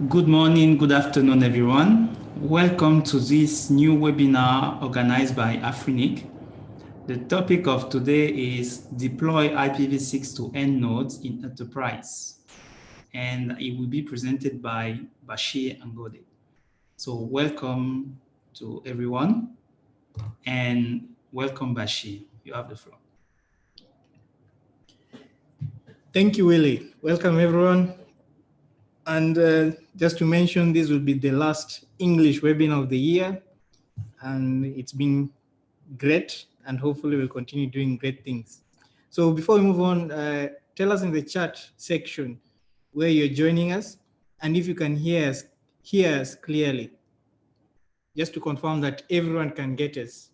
Good morning, good afternoon, everyone. Welcome to this new webinar organized by AFRINIC. The topic of today is deploy IPv6 to end nodes in enterprise. And it will be presented by Bashir Angode. So welcome to everyone and welcome Bashir. You have the floor. Thank you, Willie. Welcome, everyone. And just to mention, this will be the last English webinar of the year, and it's been great, and hopefully we'll continue doing great things. So before we move on, tell us in the chat section where you're joining us, and if you can hear us clearly, just to confirm that everyone can get us.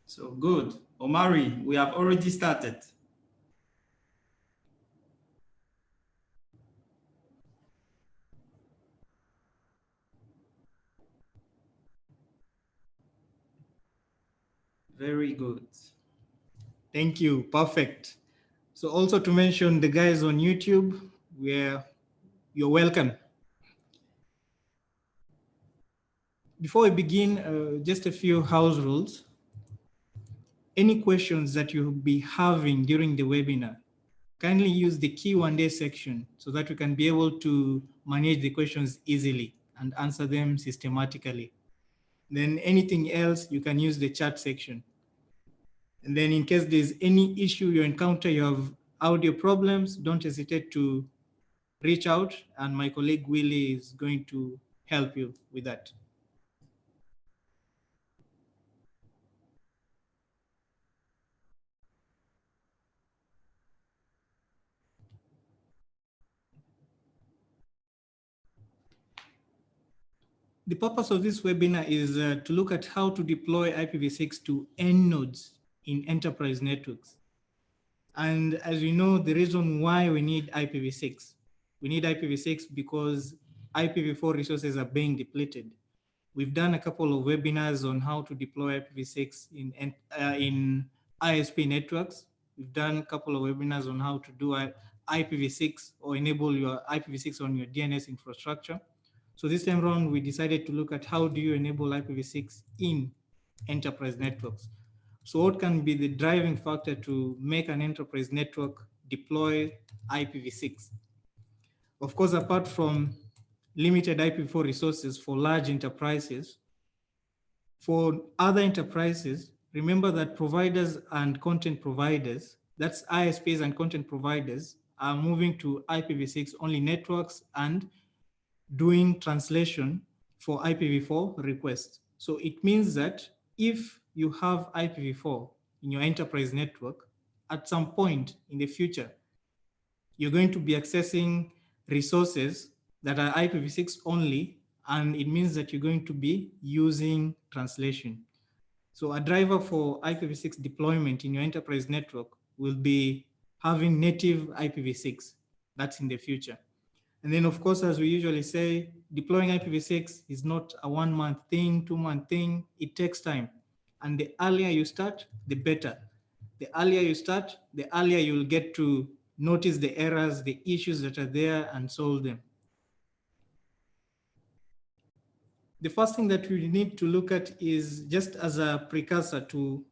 So good. Omari, we have already started. Very good. Thank you. Perfect. So also to mention the guys on YouTube, you're welcome. Before we begin, just a few house rules. Any questions that you'll be having during the webinar, kindly use the Q&A section so that we can be able to manage the questions easily and answer them systematically. Then anything else, you can use the chat section. And then in case there's any issue you encounter, you have audio problems, don't hesitate to reach out, and my colleague Willie is going to help you with that. The purpose of this webinar is to look at how to deploy IPv6 to end nodes in enterprise networks. And as you know, the reason why we need IPv6, we need IPv6 because IPv4 resources are being depleted. We've done a couple of webinars on how to deploy IPv6 in ISP networks. We've done a couple of webinars on how to do IPv6 or enable your IPv6 on your DNS infrastructure. So this time around, we decided to look at how do you enable IPv6 in enterprise networks. So what can be the driving factor to make an enterprise network deploy IPv6? Of course, apart from limited IPv4 resources for large enterprises, for other enterprises, remember that providers and content providers, that's ISPs and content providers, are moving to IPv6 only networks and doing translation for IPv4 requests. So it means that if you have IPv4 in your enterprise network, at some point in the future, you're going to be accessing resources that are IPv6 only, and it means that you're going to be using translation. So a driver for IPv6 deployment in your enterprise network will be having native IPv6. That's in the future. And then, of course, as we usually say, deploying IPv6 is not a 1 month thing, 2 month thing. It takes time. And the earlier you start, the better. The earlier you start, the earlier you'll get to notice the errors, the issues that are there, and solve them. The first thing that we need to look at is, just as a precursor to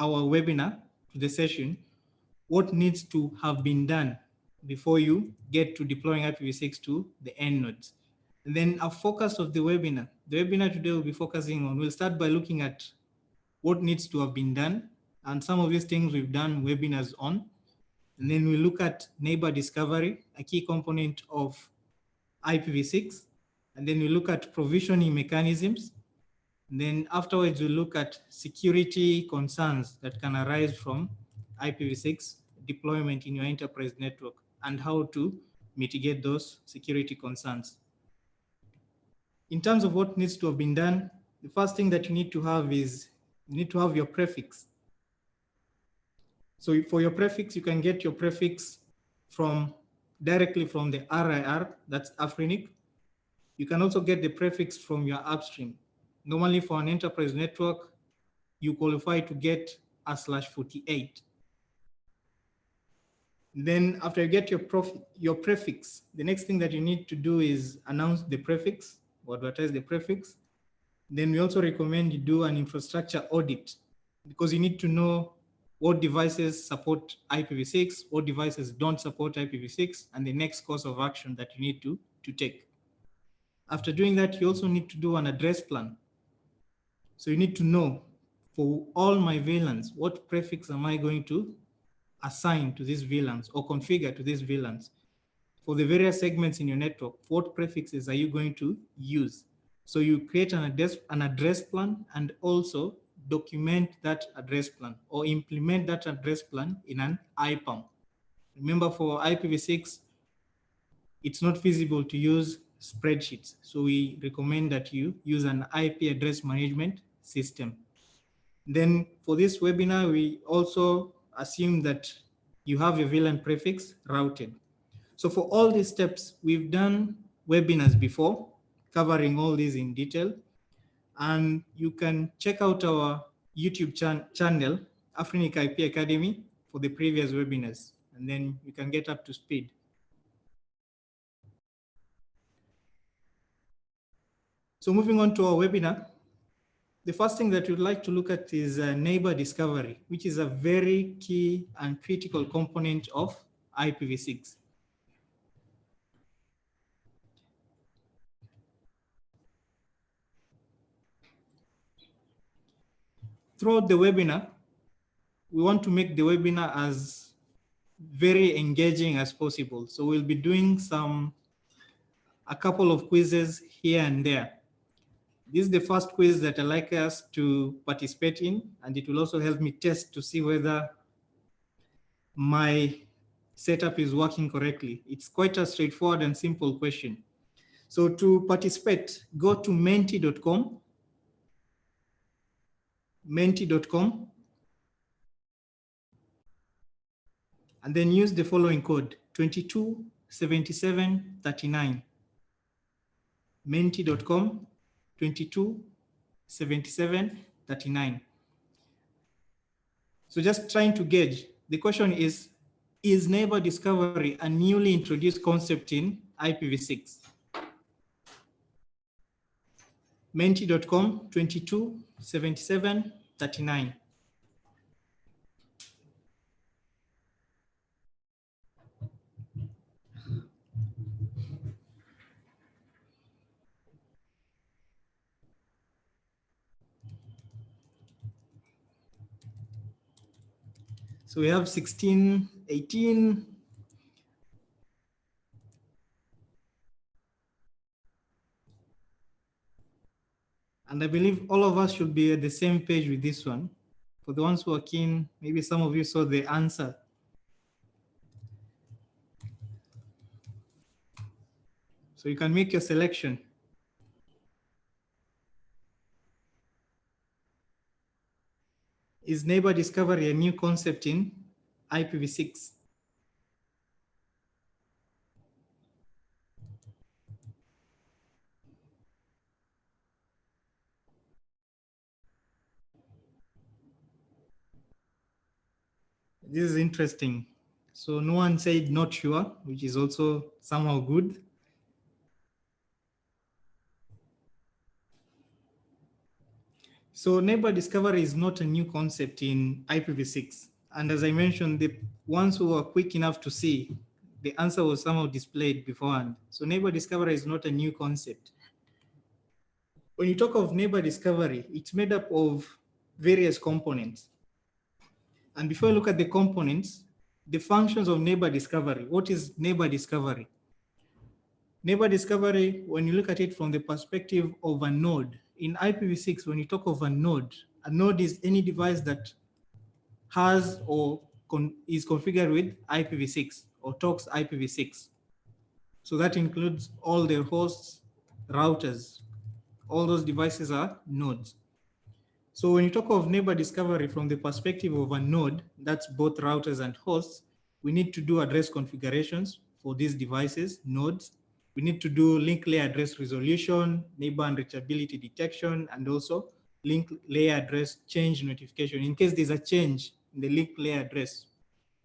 our webinar, to the session, what needs to have been done before you get to deploying IPv6 to the end nodes. And then a focus of the webinar today will be focusing on, we'll start by looking at what needs to have been done. And some of these things we've done webinars on. And then we look at neighbor discovery, a key component of IPv6. And then we look at provisioning mechanisms. And then afterwards, we look at security concerns that can arise from IPv6 deployment in your enterprise network and how to mitigate those security concerns. In terms of what needs to have been done, the first thing that you need to have is you need to have your prefix. So for your prefix, you can get your prefix from directly from the RIR, that's AFRINIC. You can also get the prefix from your upstream. Normally for an enterprise network, you qualify to get /48. Then after you get your prefix, the next thing that you need to do is announce the prefix or advertise the prefix. Then we also recommend you do an infrastructure audit, because you need to know what devices support IPv6, what devices don't support IPv6, and the next course of action that you need to take. After doing that, you also need to do an address plan. So you need to know, for all my VLANs, what prefix am I going to assign to these VLANs or configure to these VLANs? For the various segments in your network, what prefixes are you going to use? So you create an address plan and also document that address plan or implement that address plan in an IPAM. Remember, for IPv6, it's not feasible to use spreadsheets. So we recommend that you use an IP address management system. Then for this webinar, we also assume that you have your VLAN prefix routed. So for all these steps, we've done webinars before, covering all these in detail. And you can check out our YouTube channel, AFRINIC IP Academy, for the previous webinars, and then you can get up to speed. So moving on to our webinar, the first thing that we'd like to look at is neighbor discovery, which is a very key and critical component of IPv6. Throughout the webinar, we want to make the webinar as very engaging as possible. So we'll be doing a couple of quizzes here and there. This is the first quiz that I'd like us to participate in, and it will also help me test to see whether my setup is working correctly. It's quite a straightforward and simple question. So to participate, go to menti.com, and then use the following code, 227739. Menti.com, 227739. So just trying to gauge, the question is neighbor discovery a newly introduced concept in IPv6? Menti.com, 227739. So we have 16, 18. And I believe all of us should be at the same page with this one. For the ones who are keen, maybe some of you saw the answer. So you can make your selection. Is neighbor discovery a new concept in IPv6? This is interesting. So no one said not sure, which is also somehow good. So neighbor discovery is not a new concept in IPv6. And as I mentioned, the ones who were quick enough to see, the answer was somehow displayed beforehand. So neighbor discovery is not a new concept. When you talk of neighbor discovery, it's made up of various components. And before you look at the components, the functions of neighbor discovery. What is neighbor discovery? Neighbor discovery, when you look at it from the perspective of a node, in IPv6, when you talk of a node is any device that has or is configured with IPv6 or talks IPv6. So that includes all their hosts, routers. All those devices are nodes. So when you talk of neighbor discovery from the perspective of a node, that's both routers and hosts, we need to do address configurations for these devices, nodes. We need to do link layer address resolution, neighbor unreachability detection, and also link layer address change notification. In case there's a change in the link layer address,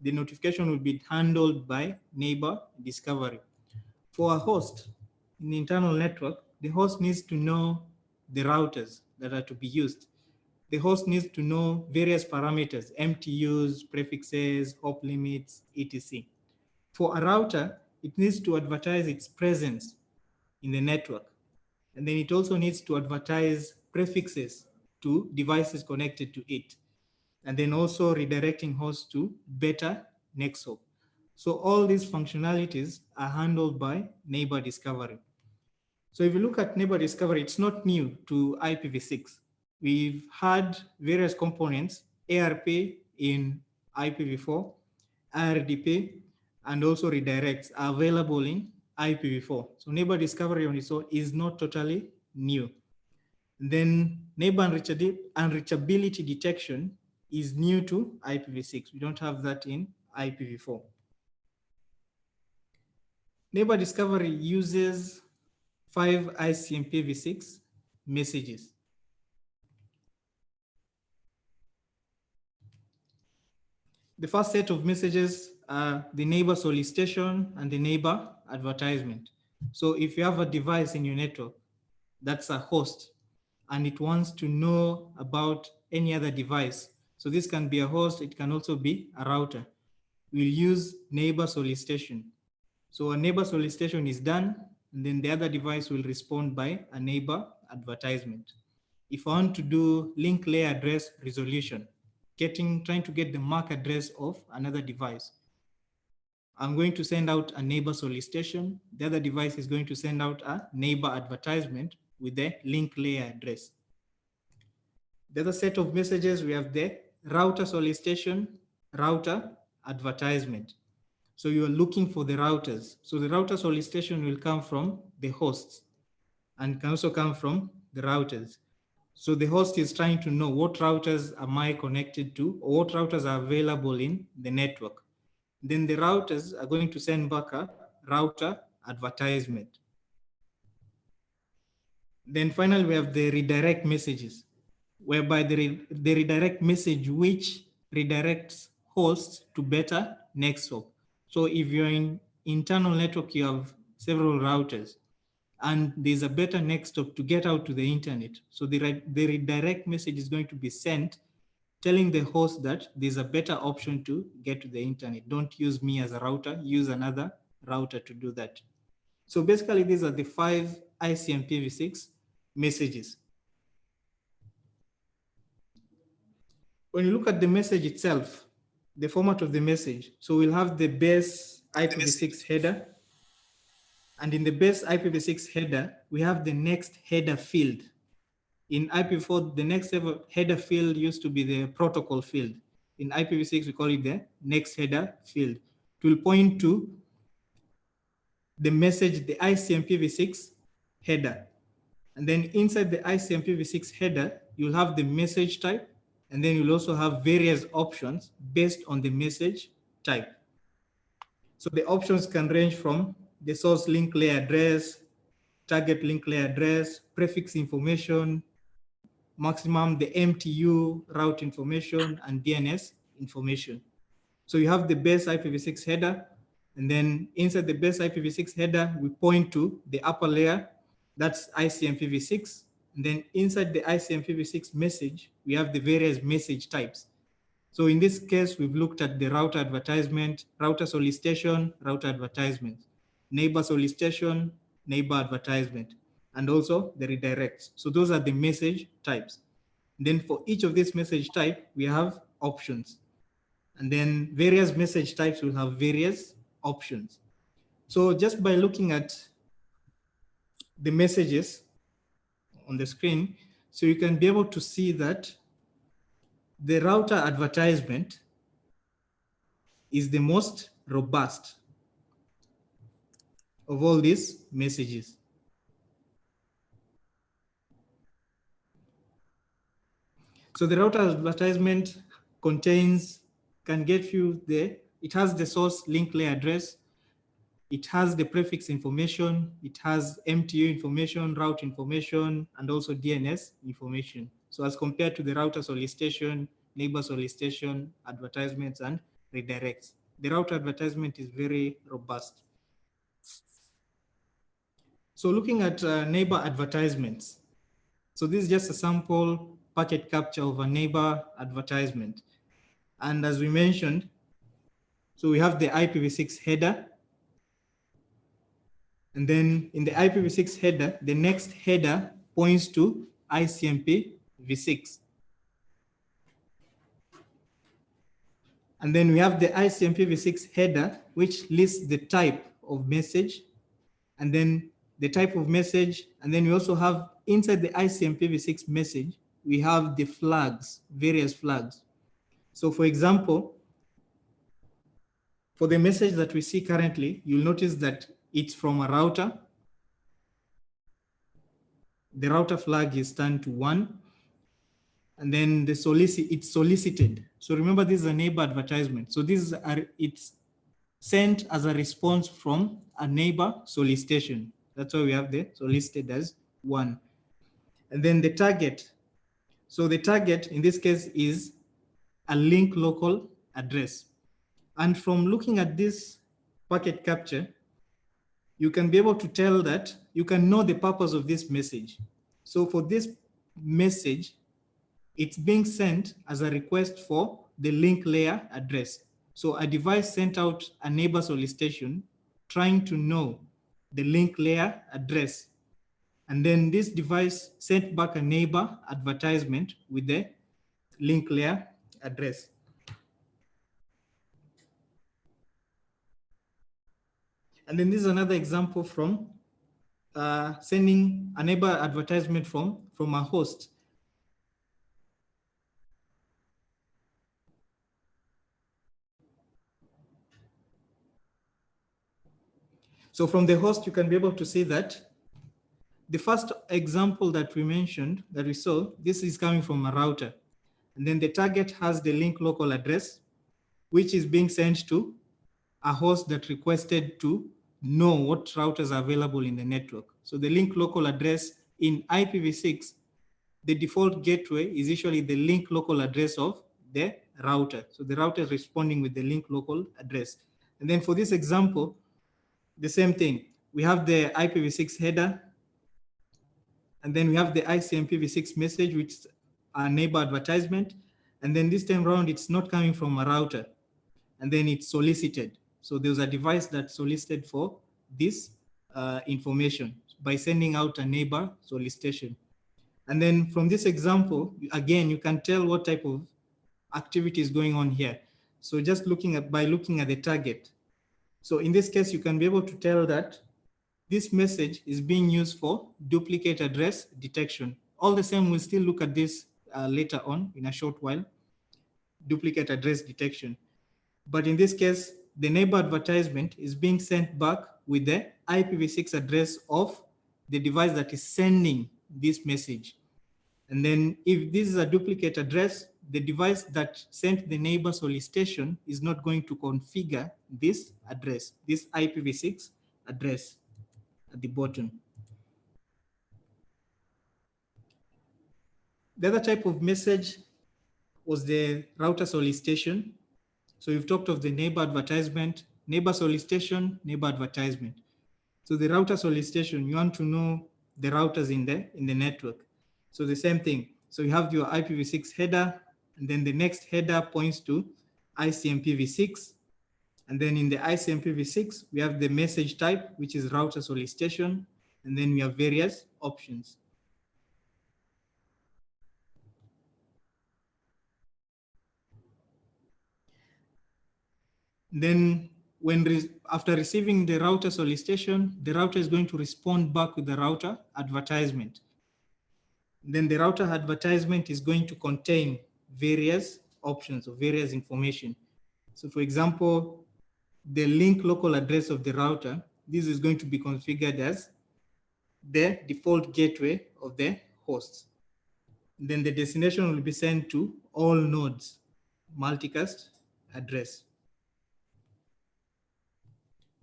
the notification will be handled by neighbor discovery. For a host in the internal network, the host needs to know the routers that are to be used. The host needs to know various parameters, MTUs, prefixes, hop limits, etc. For a router, it needs to advertise its presence in the network. And then it also needs to advertise prefixes to devices connected to it. And then also redirecting hosts to better next hop. So all these functionalities are handled by neighbor discovery. So if you look at neighbor discovery, it's not new to IPv6. We've had various components, ARP in IPv4, RDP, and also redirects are available in IPv4. So neighbor discovery on its own is not totally new. Then neighbor unreachability detection is new to IPv6. We don't have that in IPv4. Neighbor discovery uses 5 ICMPv6 messages. The first set of messages are the neighbor solicitation and the neighbor advertisement. So if you have a device in your network that's a host and it wants to know about any other device, so this can be a host, it can also be a router, we'll use neighbor solicitation. So a neighbor solicitation is done, and then the other device will respond by a neighbor advertisement. If I want to do link layer address resolution, trying to get the MAC address of another device, I'm going to send out a neighbor solicitation. The other device is going to send out a neighbor advertisement with the link layer address. The other set of messages, we have the router solicitation, router advertisement. So you are looking for the routers. So the router solicitation will come from the hosts and can also come from the routers. So the host is trying to know what routers am I connected to, or what routers are available in the network. Then the routers are going to send back a router advertisement. Then finally, we have the redirect messages, whereby the redirect message which redirects hosts to better next hop. So if you're in internal network, you have several routers and there's a better next hop to get out to the internet. So the redirect message is going to be sent telling the host that there's a better option to get to the internet. Don't use me as a router, use another router to do that. So basically, these are the 5 ICMPv6 messages. When you look at the message itself, the format of the message, so we'll have the base IPv6 header. And in the base IPv6 header, we have the next header field. In IPv4, the next header field used to be the protocol field. In IPv6, we call it the next header field. It will point to the message, the ICMPv6 header. And then inside the ICMPv6 header, you'll have the message type, and then you'll also have various options based on the message type. So the options can range from the source link layer address, target link layer address, prefix information, maximum the MTU route information, and DNS information. So you have the base IPv6 header, and then inside the base IPv6 header, we point to the upper layer, that's ICMPv6. And then inside the ICMPv6 message, we have the various message types. So in this case, we've looked at the router advertisement, router solicitation, router advertisement, neighbor solicitation, neighbor advertisement, and also the redirects. So those are the message types. Then for each of these message type, we have options. And then various message types will have various options. So just by looking at the messages on the screen, so you can be able to see that the router advertisement is the most robust of all these messages. So the router advertisement can get you it has the source link layer address, It has the prefix information, it has MTU information, route information, and also DNS information. So as compared to the router solicitation, neighbor solicitation, advertisements, and redirects. The router advertisement is very robust. So looking at neighbor advertisements. So this is just a sample packet capture of a neighbor advertisement. And as we mentioned, so we have the IPv6 header. And then in the IPv6 header, the next header points to ICMPv6. And then we have the ICMPv6 header, which lists the type of message, and then the type of message. And then we also have inside the ICMPv6 message, we have the flags, various flags. So for example, for the message that we see currently, you'll notice that it's from a router. The router flag is turned to 1. And then it's solicited. So remember, this is a neighbor advertisement. So this is it's sent as a response from a neighbor solicitation. That's why we have the solicited as 1. And then the target. So the target in this case is a link local address. And from looking at this packet capture, you can be able to tell that you can know the purpose of this message. So for this message, it's being sent as a request for the link layer address. So a device sent out a neighbor solicitation trying to know the link layer address. And then this device sent back a neighbor advertisement with the link layer address. And then this is another example from sending a neighbor advertisement from a host. So from the host, you can be able to see that the first example that we mentioned, that we saw, this is coming from a router. And then the target has the link local address, which is being sent to a host that requested to know what routers are available in the network. So the link local address in IPv6, the default gateway is usually the link local address of the router. So the router is responding with the link local address. And then for this example, the same thing. We have the IPv6 header, and then we have the ICMPv6 message, which is a neighbor advertisement. And then this time around, it's not coming from a router. And then it's solicited. So there's a device that solicited for this information by sending out a neighbor solicitation. And then from this example, again, you can tell what type of activity is going on here. So just by looking at the target. So in this case, you can be able to tell that this message is being used for duplicate address detection. All the same, we'll still look at this later on in a short while, duplicate address detection. But in this case, the neighbor advertisement is being sent back with the IPv6 address of the device that is sending this message. And then if this is a duplicate address, the device that sent the neighbor solicitation is not going to configure this address, this IPv6 address at the bottom. The other type of message was the router solicitation. So we've talked of the neighbor advertisement, neighbor solicitation, neighbor advertisement. So the router solicitation, you want to know the routers in the network. So the same thing. So you have your IPv6 header, and then the next header points to ICMPv6. And then in the ICMPv6, we have the message type, which is router solicitation. And then we have various options. Then after receiving the router solicitation, the router is going to respond back with the router advertisement. Then the router advertisement is going to contain various options or various information. So for example, the link local address of the router, this is going to be configured as the default gateway of the host. Then the destination will be sent to all nodes, multicast address.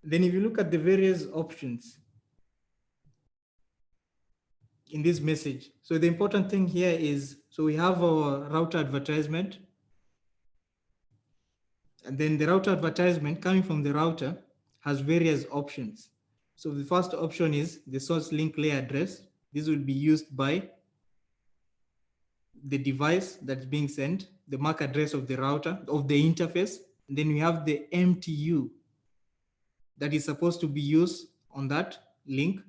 Then if you look at the various options in this message, so the important thing here is, so we have our router advertisement, and then the router advertisement coming from the router has various options. So the first option is the source link layer address. This will be used by the device that's being sent, the MAC address of the router, of the interface. And then we have the MTU that is supposed to be used on that link.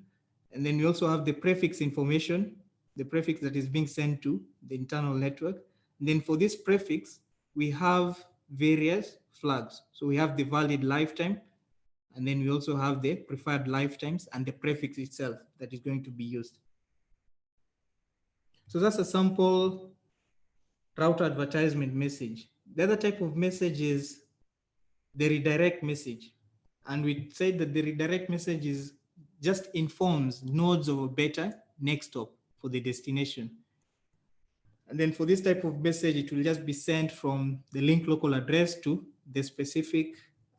And then we also have the prefix information, the prefix that is being sent to the internal network. And then for this prefix, we have various flags. So we have the valid lifetime, and then we also have the preferred lifetimes and the prefix itself that is going to be used. So that's a sample router advertisement message. The other type of message is the redirect message. And we said that the redirect message is just informs nodes of a better next stop for the destination. And then for this type of message, it will just be sent from the link local address to the specific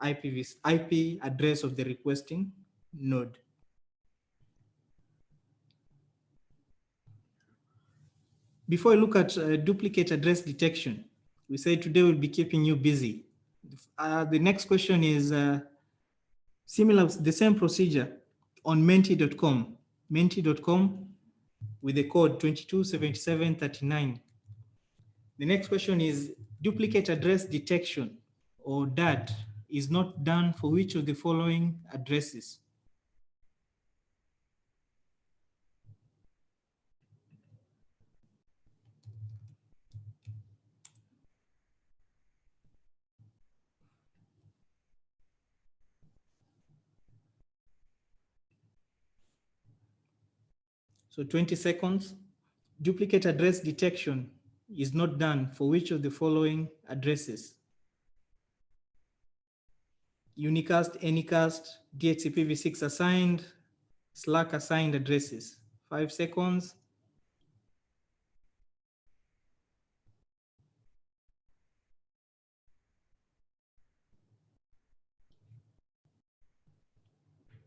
IP address of the requesting node. Before I look at duplicate address detection, we say today we'll be keeping you busy. The next question is similar, the same procedure on menti.com with the code 227739. The next question is duplicate address detection, or DAD, is not done for which of the following addresses? So 20 seconds. Duplicate address detection is not done for which of the following addresses? Unicast, Anycast, DHCPv6 assigned, SLAAC assigned addresses. 5 seconds.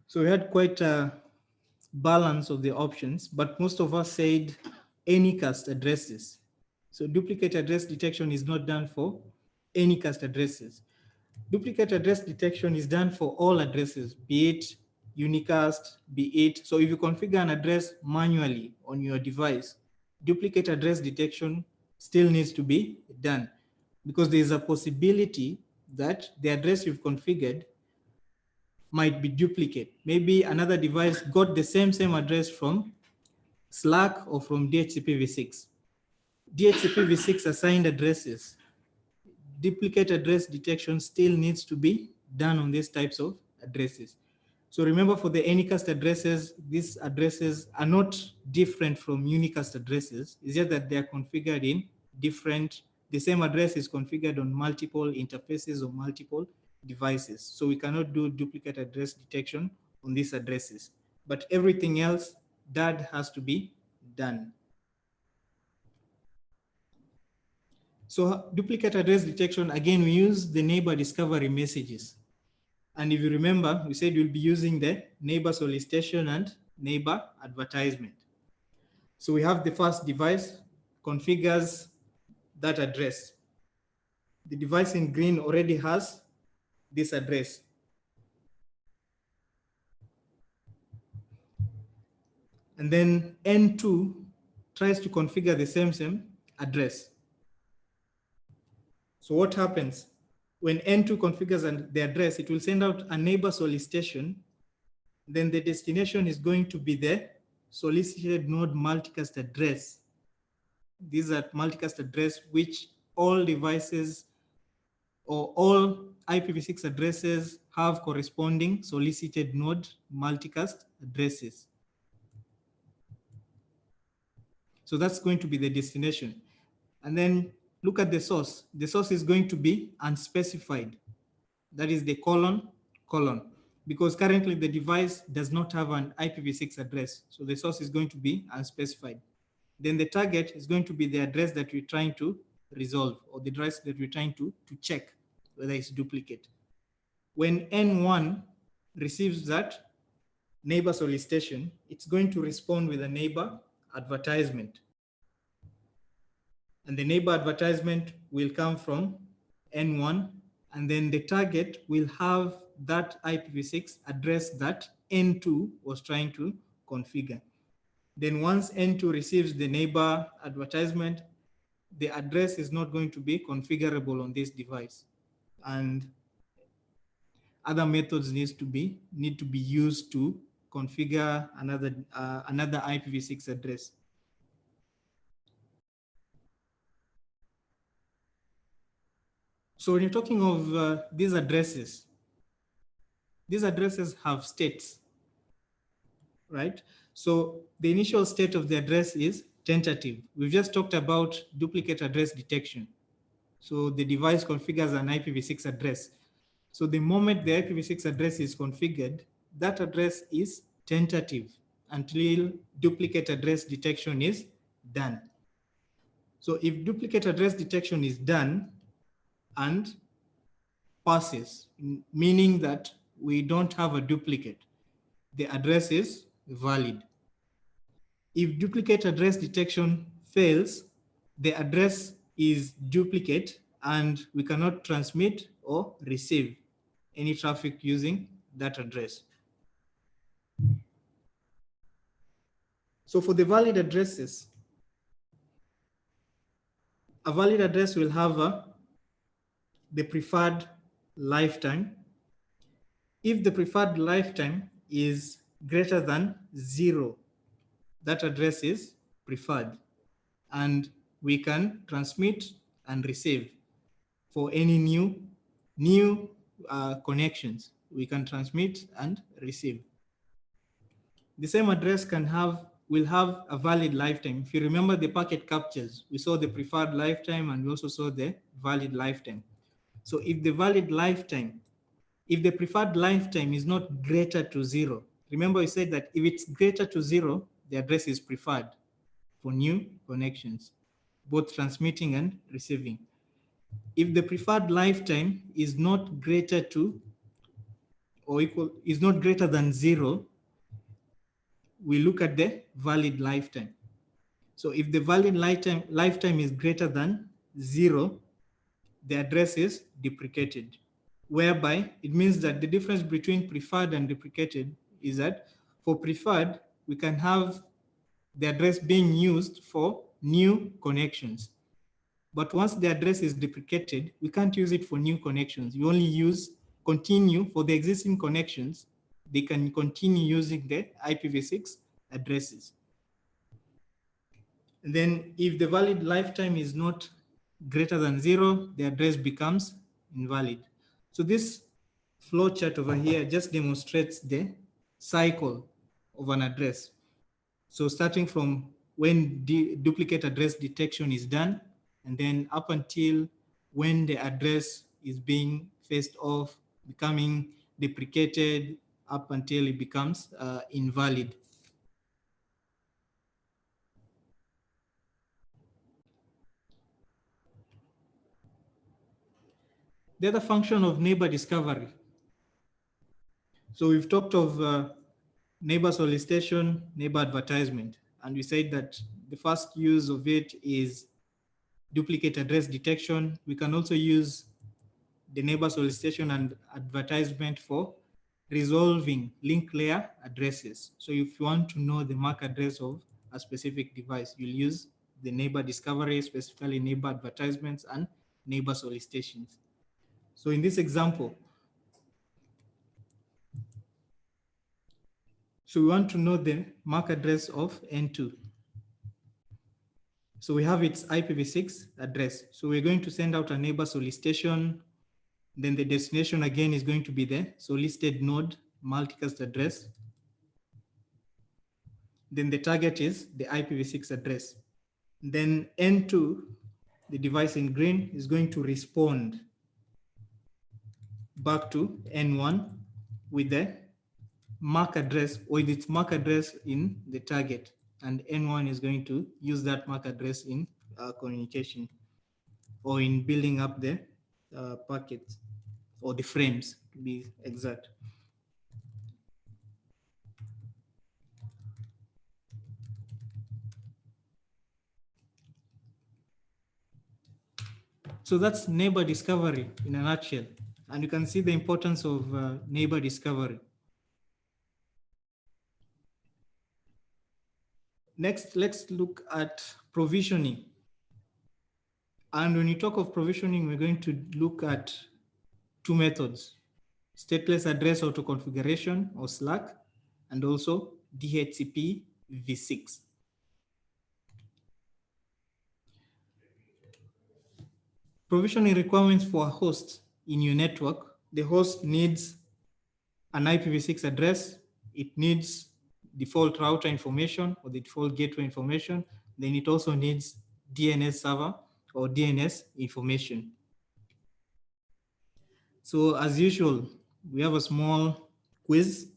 So we had quite a balance of the options, but most of us said Anycast addresses. So duplicate address detection is not done for Anycast addresses. Duplicate address detection is done for all addresses, be it unicast, be it. So if you configure an address manually on your device, duplicate address detection still needs to be done, because there is a possibility that the address you've configured might be duplicate. Maybe another device got the same address from SLAAC or from DHCPv6. DHCPv6 assigned addresses, duplicate address detection still needs to be done on these types of addresses. So remember, for the Anycast addresses, these addresses are not different from unicast addresses. It's just that they are configured in different, the same address is configured on multiple interfaces or multiple devices. So we cannot do duplicate address detection on these addresses, but everything else, that has to be done. So duplicate address detection, again, we use the neighbor discovery messages. And if you remember, we said we'll be using the neighbor solicitation and neighbor advertisement. So we have the first device configures that address. The device in green already has this address. And then N2 tries to configure the same address. So what happens? When N2 configures the address, it will send out a neighbor solicitation. Then the destination is going to be the solicited node multicast address. These are multicast address which all devices or all IPv6 addresses have corresponding solicited node multicast addresses. So that's going to be the destination. And then look at the source. The source is going to be unspecified. That is the colon, because currently the device does not have an IPv6 address. So the source is going to be unspecified. Then the target is going to be the address that we're trying to resolve, or the address that we're trying to check whether it's duplicate. When N1 receives that neighbor solicitation, it's going to respond with a neighbor advertisement. And the neighbor advertisement will come from N1, and then the target will have that IPv6 address that N2 was trying to configure. Then once N2 receives the neighbor advertisement, the address is not going to be configurable on this device, and other methods need to be used to configure another IPv6 address. So when you're talking of these addresses have states, right? So the initial state of the address is tentative. We've just talked about duplicate address detection. So the device configures an IPv6 address. So the moment the IPv6 address is configured, that address is tentative until duplicate address detection is done. So if duplicate address detection is done and passes, meaning that we don't have a duplicate, the address is valid. If duplicate address detection fails, the address is duplicate and we cannot transmit or receive any traffic using that address. So for the valid addresses, a valid address will have the preferred lifetime. If the preferred lifetime is greater than 0, that address is preferred, and we can transmit and receive for any new connections. We can transmit and receive. The same address will have a valid lifetime. If you remember the packet captures, we saw the preferred lifetime and we also saw the valid lifetime. So if the preferred lifetime is not greater to 0, remember we said that if it's greater to 0, the address is preferred for new connections, both transmitting and receiving. If the preferred lifetime is not greater to or is not greater than 0, we look at the valid lifetime. So if the valid lifetime is greater than 0, the address is deprecated, whereby it means that the difference between preferred and deprecated is that for preferred, we can have the address being used for new connections. But once the address is deprecated, we can't use it for new connections. You only continue for the existing connections. They can continue using the IPv6 addresses. And then if the valid lifetime is not greater than 0, the address becomes invalid. So this flow chart over here just demonstrates the cycle of an address. So starting from when the duplicate address detection is done, and then up until when the address is being phased off, becoming deprecated, up until it becomes invalid. The other function of neighbor discovery. So we've talked of neighbor solicitation, neighbor advertisement, and we said that the first use of it is duplicate address detection. We can also use the neighbor solicitation and advertisement for resolving link layer addresses. So if you want to know the MAC address of a specific device, you'll use the neighbor discovery, specifically neighbor advertisements and neighbor solicitations. So in this example, so we want to know the MAC address of N2. So we have its IPv6 address. So we're going to send out a neighbor solicitation. Then the destination again is going to be the solicited node multicast address. Then the target is the IPv6 address. Then N2, the device in green, is going to respond back to N1 with the MAC address, or with its MAC address in the target. And N1 is going to use that MAC address in communication or in building up the packets or the frames, to be exact. So that's neighbor discovery in a nutshell. And you can see the importance of neighbor discovery. Next, let's look at provisioning. And when you talk of provisioning, we're going to look at two methods: stateless address auto configuration, or SLAAC, and also DHCPv6. Provisioning requirements for a host in your network. The host needs an IPv6 address. It needs default router information or the default gateway information. Then it also needs DNS server or DNS information. So as usual, we have a small quiz.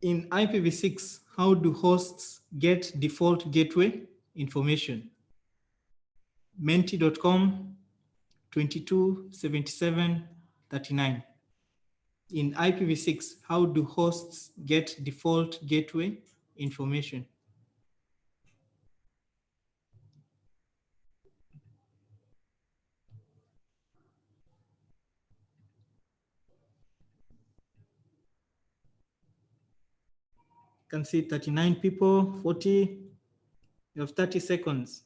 In IPv6, how do hosts get default gateway information? menti.com 227739. In IPv6, how do hosts get default gateway information? You can see 39 people, 40, you have 30 seconds.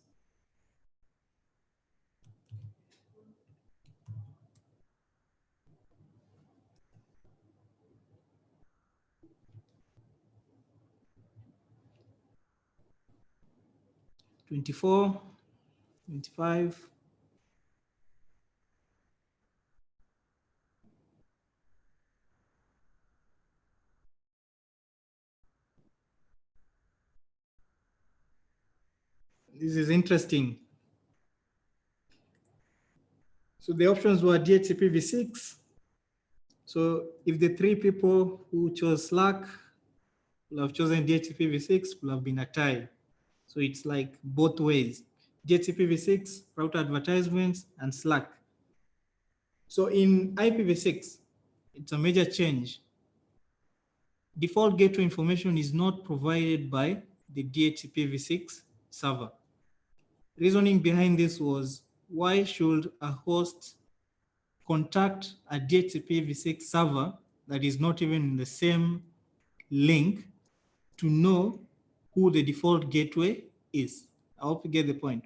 $24, $25. This is interesting. So the options were DHCPv6. So if the three people who chose SLAAC will have chosen DHCPv6, will have been a tie. So it's like both ways: DHCPv6, router advertisements, and SLAAC. So in IPv6, it's a major change. Default gateway information is not provided by the DHCPv6 server. Reasoning behind this was, why should a host contact a DHCPv6 server that is not even in the same link to know who the default gateway is? I hope you get the point.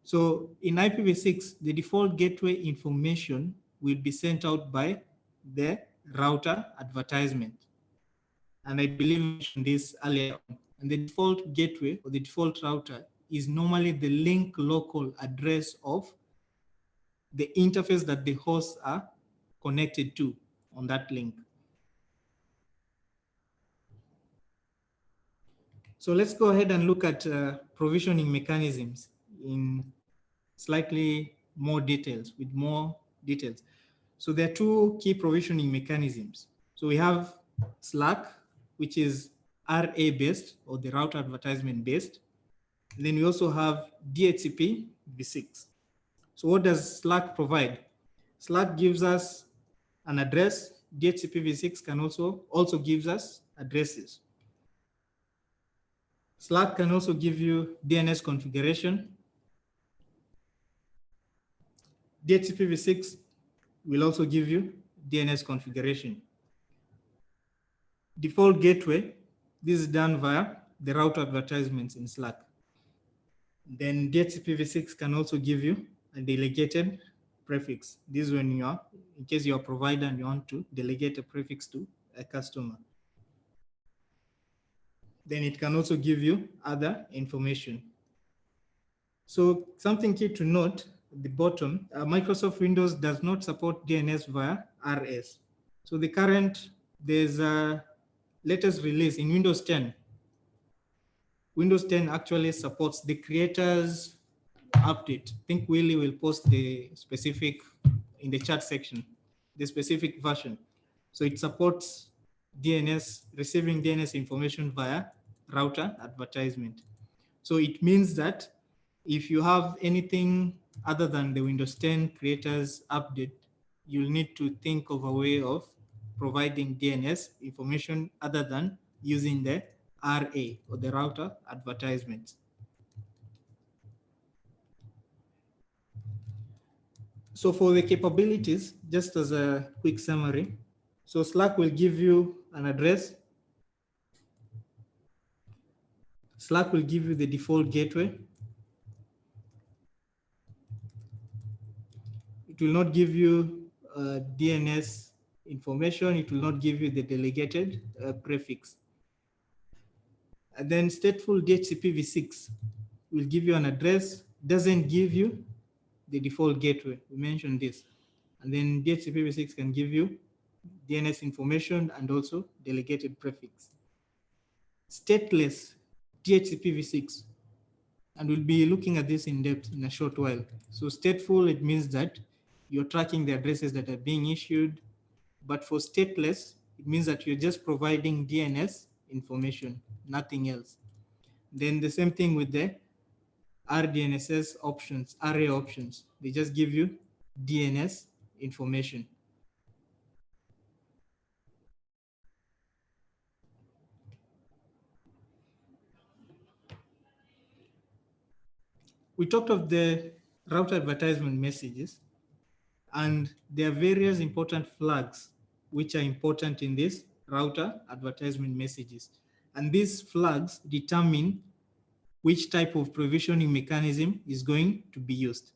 So in IPv6, the default gateway information will be sent out by the router advertisement. And I believe I mentioned this earlier on. And the default gateway or the default router is normally the link local address of the interface that the hosts are connected to on that link. So let's go ahead and look at provisioning mechanisms in slightly more details, with more details. So there are two key provisioning mechanisms. So we have SLAAC, which is RA based, or the router advertisement based. And then we also have DHCPv6. So what does SLAAC provide? SLAAC gives us an address. DHCPv6 can also gives us addresses. SLAAC can also give you DNS configuration. DHCPv6 will also give you DNS configuration. Default gateway, this is done via the router advertisements in SLAAC. Then DHCPv6 can also give you a delegated prefix. This is when you are, in case you're a provider and you want to delegate a prefix to a customer. Then it can also give you other information. So something key to note at the bottom, Microsoft Windows does not support DNS via RS. So there's a latest release in Windows 10. Windows 10 actually supports the creators update. I think Willie will post the specific in the chat section, the specific version. So it supports DNS, receiving DNS information via router advertisement. So it means that if you have anything other than the Windows 10 creators update, you'll need to think of a way of providing DNS information other than using the RA or the router advertisement. So for the capabilities, just as a quick summary, so SLAAC will give you an address. SLAAC will give you the default gateway. It will not give you DNS information. It will not give you the delegated prefix. And then Stateful DHCPv6 will give you an address, doesn't give you the default gateway. We mentioned this. And then DHCPv6 can give you DNS information and also delegated prefix. Stateless DHCPv6, and we'll be looking at this in depth in a short while. So stateful, it means that you're tracking the addresses that are being issued. But for stateless, it means that you're just providing DNS information, nothing else. Then the same thing with the RDNSS options, array options. They just give you DNS information. We talked of the router advertisement messages, and there are various important flags which are important in this router advertisement messages. And these flags determine which type of provisioning mechanism is going to be used,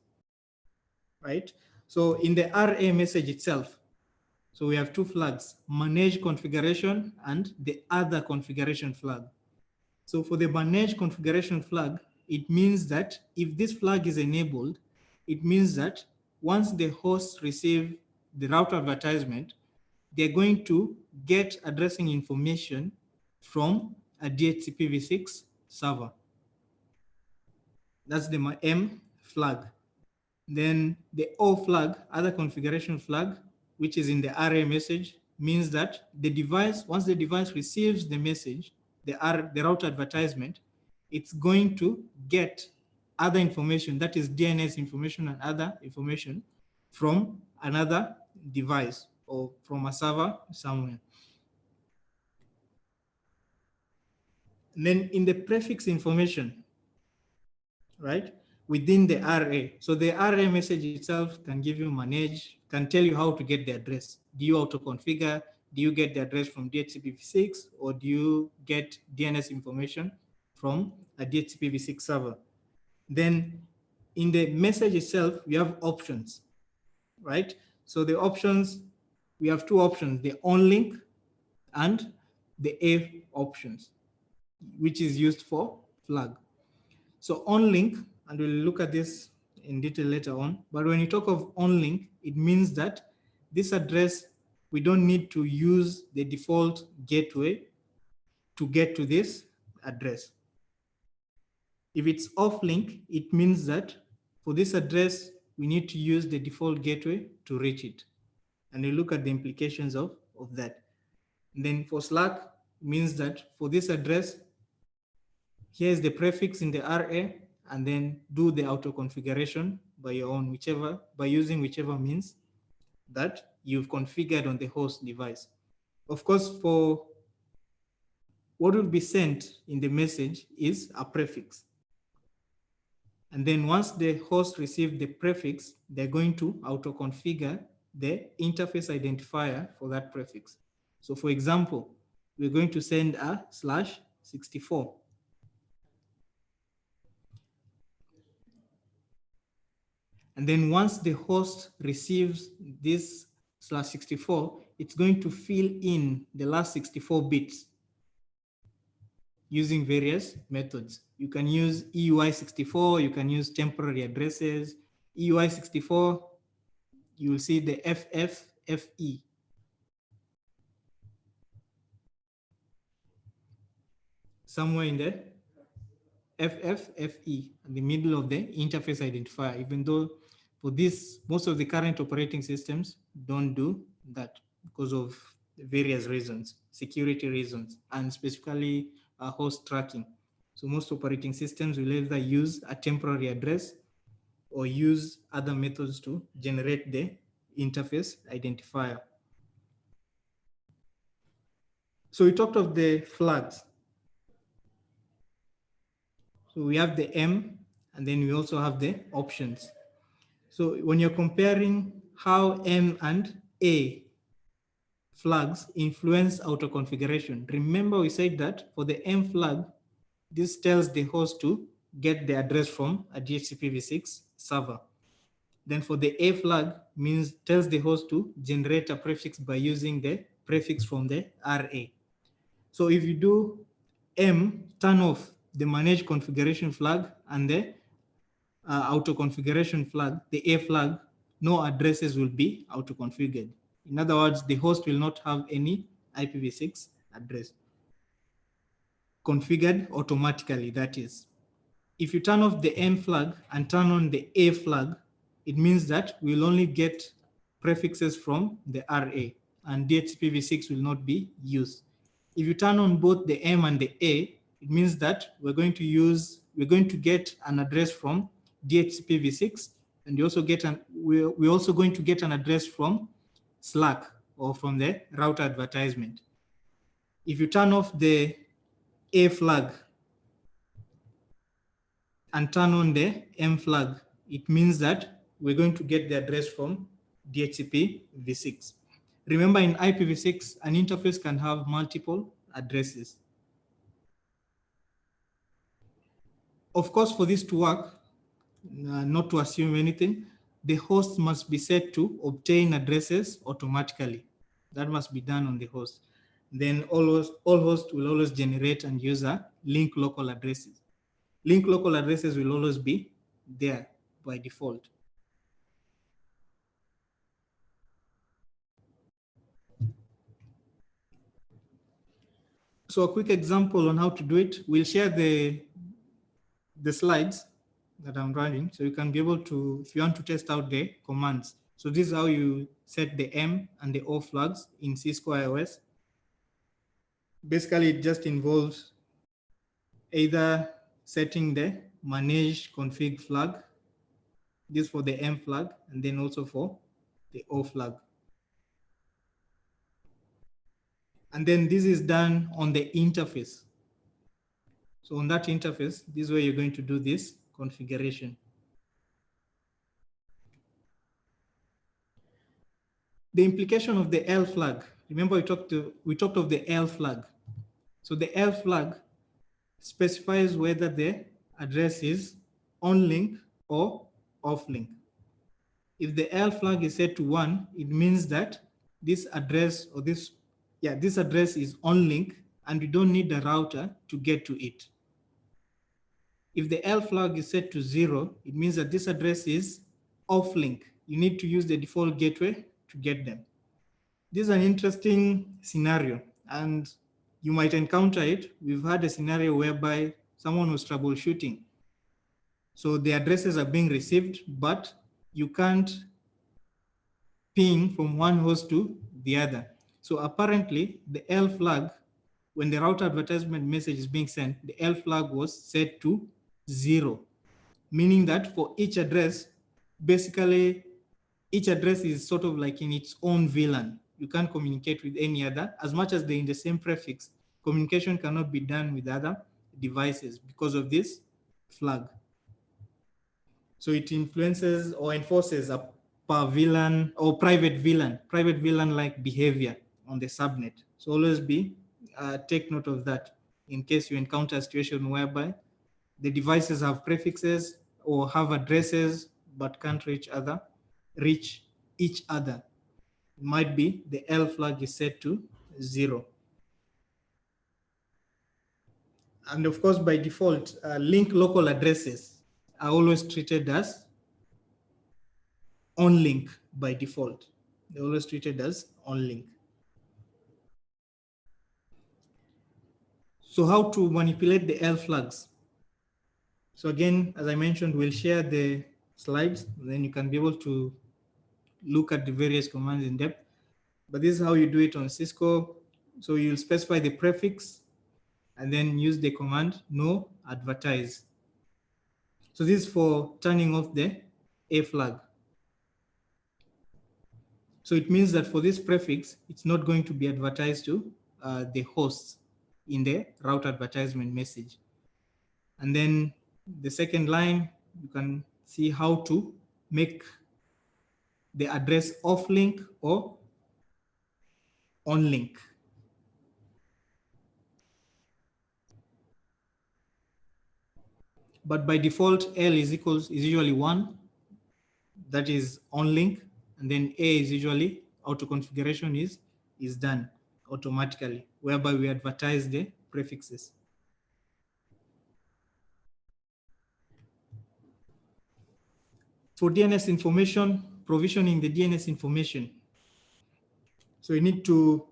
right? So in the RA message itself, so we have two flags, manage configuration and the other configuration flag. So for the manage configuration flag, it means that if this flag is enabled, it means that once the hosts receive the router advertisement, they're going to get addressing information from a DHCPv6 server. That's the M flag. Then the O flag, other configuration flag, which is in the RA message, means that the device, once the device receives the message, the router advertisement, it's going to get other information, that is DNS information and other information from another device or from a server somewhere. And then in the prefix information, right, within the RA. So the RA message itself can give you manage, can tell you how to get the address. Do you auto-configure? Do you get the address from DHCPv6, or do you get DNS information from a DHCPv6 server? Then in the message itself, we have options, right? So the options, we have two options, the on link and the A options, which is used for flag. So on link, and we'll look at this in detail later on, but when you talk of on link, it means that this address, we don't need to use the default gateway to get to this address. If it's off link, it means that for this address, we need to use the default gateway to reach it. And we look at the implications of that. And then for SLAAC, it means that for this address, here's the prefix in the RA, and then do the auto configuration by your own, by using whichever means that you've configured on the host device. Of course, for what will be sent in the message is a prefix. And then once the host receives the prefix, they're going to auto configure the interface identifier for that prefix. So for example, we're going to send a /64. And then once the host receives this /64, it's going to fill in the last 64 bits using various methods. You can use EUI64, you can use temporary addresses. EUI64, you will see the FFFE. Somewhere in the FFFE, in the middle of the interface identifier, even though for this, most of the current operating systems don't do that because of various reasons, security reasons, and specifically host tracking. So most operating systems will either use a temporary address or use other methods to generate the interface identifier. So we talked of the flags. So we have the M, and then we also have the options. So when you're comparing how M and A flags influence auto configuration, remember we said that for the M flag, this tells the host to get the address from a DHCPv6 server. Then for the A flag tells the host to generate a prefix by using the prefix from the RA. So if you do M, turn off the manage configuration flag and the auto configuration flag, the A flag, no addresses will be auto configured. In other words, the host will not have any IPv6 address configured automatically, that is. If you turn off the M flag and turn on the A flag, it means that we'll only get prefixes from the RA and DHCPv6 will not be used. If you turn on both the M and the A, it means that we're going to get an address from DHCPv6, and we're also going to get an address from SLAAC or from the router advertisement. If you turn off the A flag and turn on the M flag, it means that we're going to get the address from DHCPv6. Remember, in IPv6, an interface can have multiple addresses. Of course, for this to work, not to assume anything, the host must be set to obtain addresses automatically. That must be done on the host. Then all hosts will always generate and use a link local addresses. Link local addresses will always be there by default. So a quick example on how to do it, we'll share the slides that I'm running, so you can be able to, if you want to test out the commands. So this is how you set the M and the O flags in Cisco IOS. Basically, it just involves either setting the manage config flag, this for the M flag, and then also for the O flag. And then this is done on the interface. So on that interface, this is where you're going to do this configuration. The implication of the L flag, remember we talked of the L flag. So the L flag specifies whether the address is on link or off link. If the L flag is set to 1, it means that this address or this address is on link and you don't need the router to get to it. If the L flag is set to 0, it means that this address is off link. You need to use the default gateway to get them. This is an interesting scenario, and you might encounter it. We've had a scenario whereby someone was troubleshooting. So the addresses are being received, but you can't ping from one host to the other. So apparently the L flag, when the router advertisement message is being sent, the L flag was set to 0, meaning that for each address, basically each address is sort of like in its own VLAN. You can't communicate with any other. As much as they're in the same prefix, communication cannot be done with other devices because of this flag. So it influences or enforces a per VLAN or private VLAN-like behavior on the subnet. So always take note of that in case you encounter a situation whereby the devices have prefixes or have addresses but can't reach each other. It might be the L flag is set to 0. And of course, by default, link local addresses are always treated as on link by default. They're always treated as on link. So how to manipulate the L flags? So again, as I mentioned, we'll share the slides, and then you can be able to look at the various commands in depth. But this is how you do it on Cisco. So you'll specify the prefix and then use the command no advertise. So this is for turning off the A flag. So it means that for this prefix, it's not going to be advertised to the hosts in the route advertisement message. And then the second line, you can see how to make the address off link or on link. But by default, L is usually 1, that is on link, and then A is usually auto configuration is done automatically, whereby we advertise the prefixes. For DNS information, provisioning the DNS information. So you need to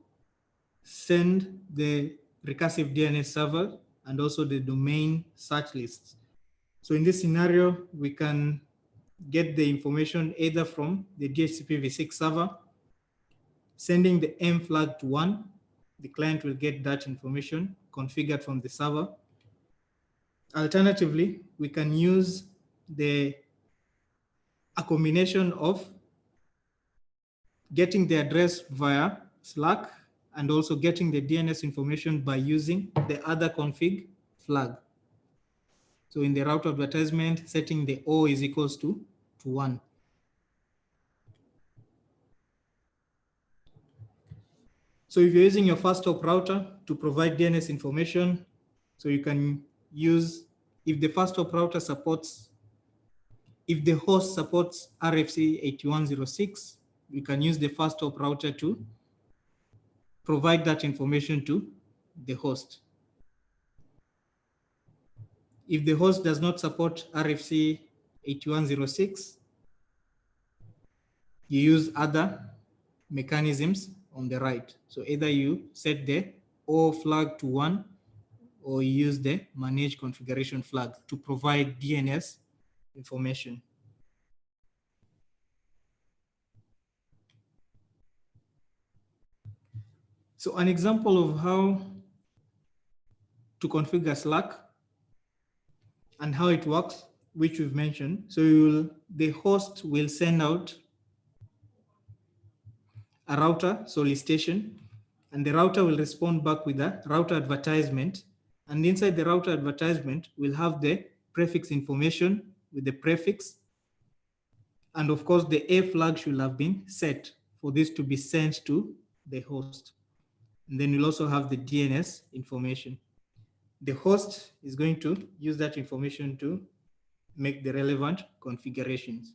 send the recursive DNS server and also the domain search lists. So in this scenario, we can get the information either from the DHCPv6 server, sending the M flag to 1. The client will get that information configured from the server. Alternatively, we can use a combination of getting the address via SLAAC and also getting the DNS information by using the other config flag. So in the route advertisement, setting the O is equals to 1. So if you're using your fast hop router to provide DNS information, so you can use, if the fast hop router supports, if the host supports RFC 8106, you can use the fast hop router to provide that information to the host. If the host does not support RFC 8106, you use other mechanisms on the right. So either you set the O flag to 1 or you use the manage configuration flag to provide DNS information. So an example of how to configure SLAAC and how it works, which we've mentioned. So the host will send out a router solicitation, and the router will respond back with a router advertisement. And inside the router advertisement, we'll have the prefix information with the prefix. And of course, the A flag should have been set for this to be sent to the host. And then you'll also have the DNS information. The host is going to use that information to make the relevant configurations.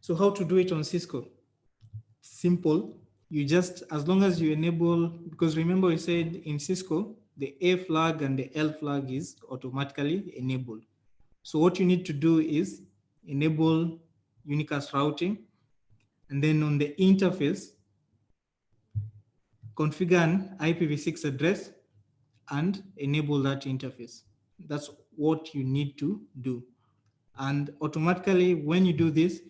So how to do it on Cisco? Simple. You just, as long as you enable, because remember we said in Cisco, the A flag and the L flag is automatically enabled. So what you need to do is enable unicast routing, and then on the interface, configure an IPv6 address and enable that interface. That's what you need to do. And automatically, when you do this,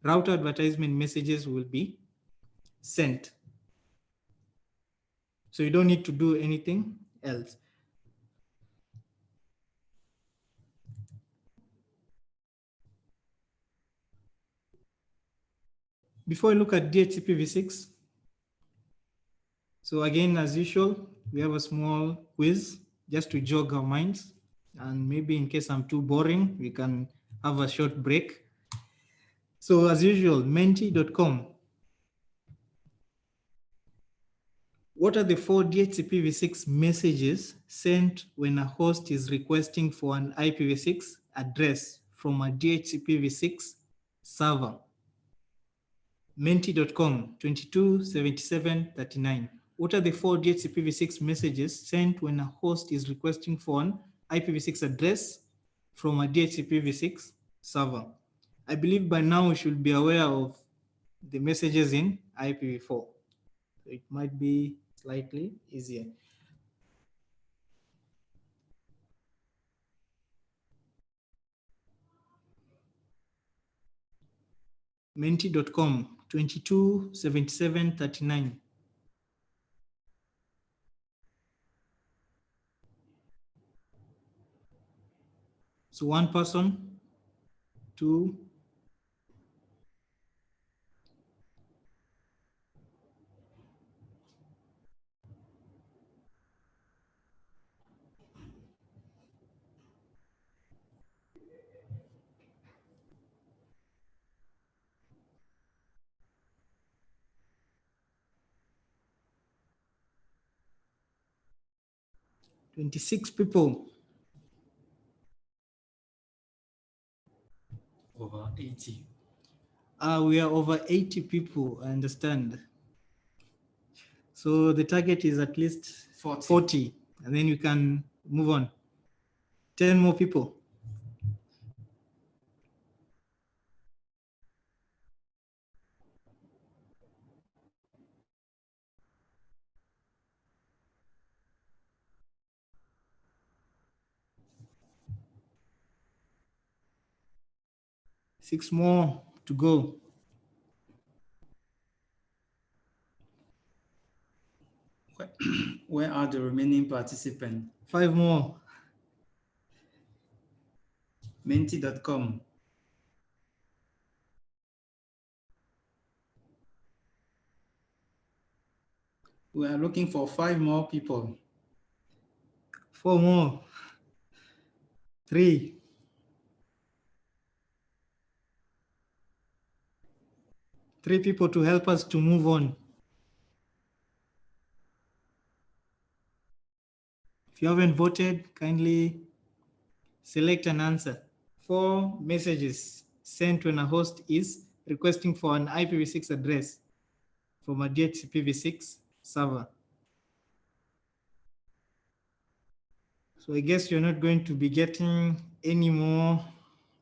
router advertisement messages will be sent. So you don't need to do anything else. Before I look at DHCPv6, so again, as usual, we have a small quiz just to jog our minds. And maybe in case I'm too boring, we can have a short break. So as usual, menti.com. What are the 4 DHCPv6 messages sent when a host is requesting for an IPv6 address from a DHCPv6 server? Menti.com 227739. What are the 4 DHCPv6 messages sent when a host is requesting for an IPv6 address from a DHCPv6 server? I believe by now we should be aware of the messages in IPv4. So it might be slightly easier. Menti.com 227739. So one person, 2, 26 people. Over 80. We are over 80 people, I understand. So the target is at least 40, and then you can move on. 10 more people. Six more to go. Where are the remaining participants? 5 more. Menti.com. We are looking for 5 more people. 4 more. 3. 3 people to help us to move on. If you haven't voted, kindly select an answer. 4 messages sent when a host is requesting for an IPv6 address from a DHCPv6 server. So I guess you're not going to be getting any more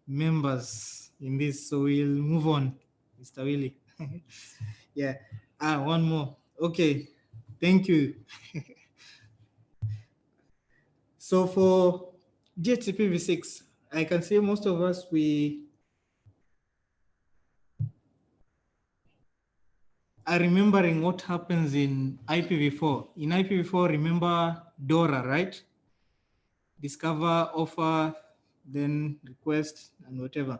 members in this, so we'll move on, Mr. Willie. Yeah, one more. Okay, thank you. So for DHCPv6, I can say most of us, we are remembering what happens in IPv4. In IPv4, remember DORA, right? Discover, offer, then request, and whatever.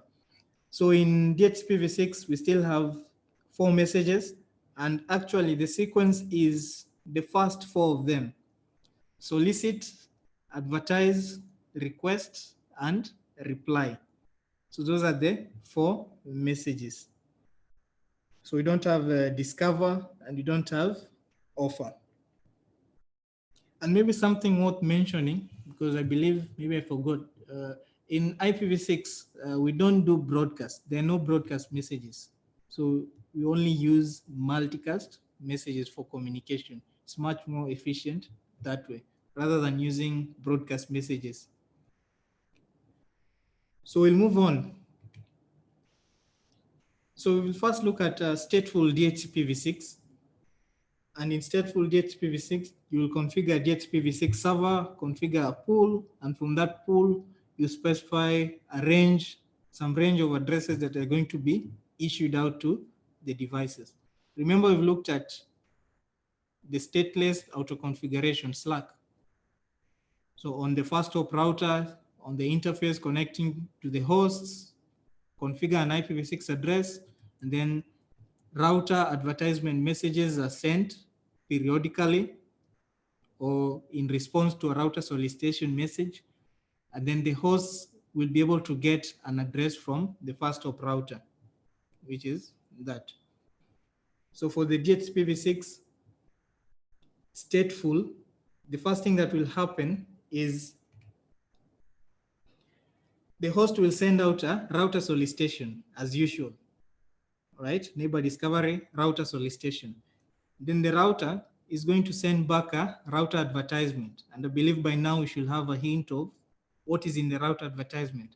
So in DHCPv6, we still have 4 messages, and actually the sequence is the first 4 of them: solicit, advertise, request, and reply. So those are the 4 messages. So we don't have discover, and we don't have offer. And maybe something worth mentioning, because I believe maybe I forgot, in IPv6, we don't do broadcast. There are no broadcast messages. So we only use multicast messages for communication. It's much more efficient that way, rather than using broadcast messages. So we'll move on. So we'll first look at stateful DHCPv6. And in stateful DHCPv6, you will configure DHCPv6 server, configure a pool, and from that pool, you specify a range, some range of addresses that are going to be issued out to the devices. Remember, we've looked at the stateless auto configuration, SLAAC. So on the first hop router, on the interface connecting to the hosts, configure an IPv6 address, and then router advertisement messages are sent periodically or in response to a router solicitation message. And then the host will be able to get an address from the first hop router, which is that. So for the DHCPv6 stateful, the first thing that will happen is the host will send out a router solicitation as usual, right? Neighbor discovery, router solicitation. Then the router is going to send back a router advertisement. And I believe by now we should have a hint of what is in the router advertisement.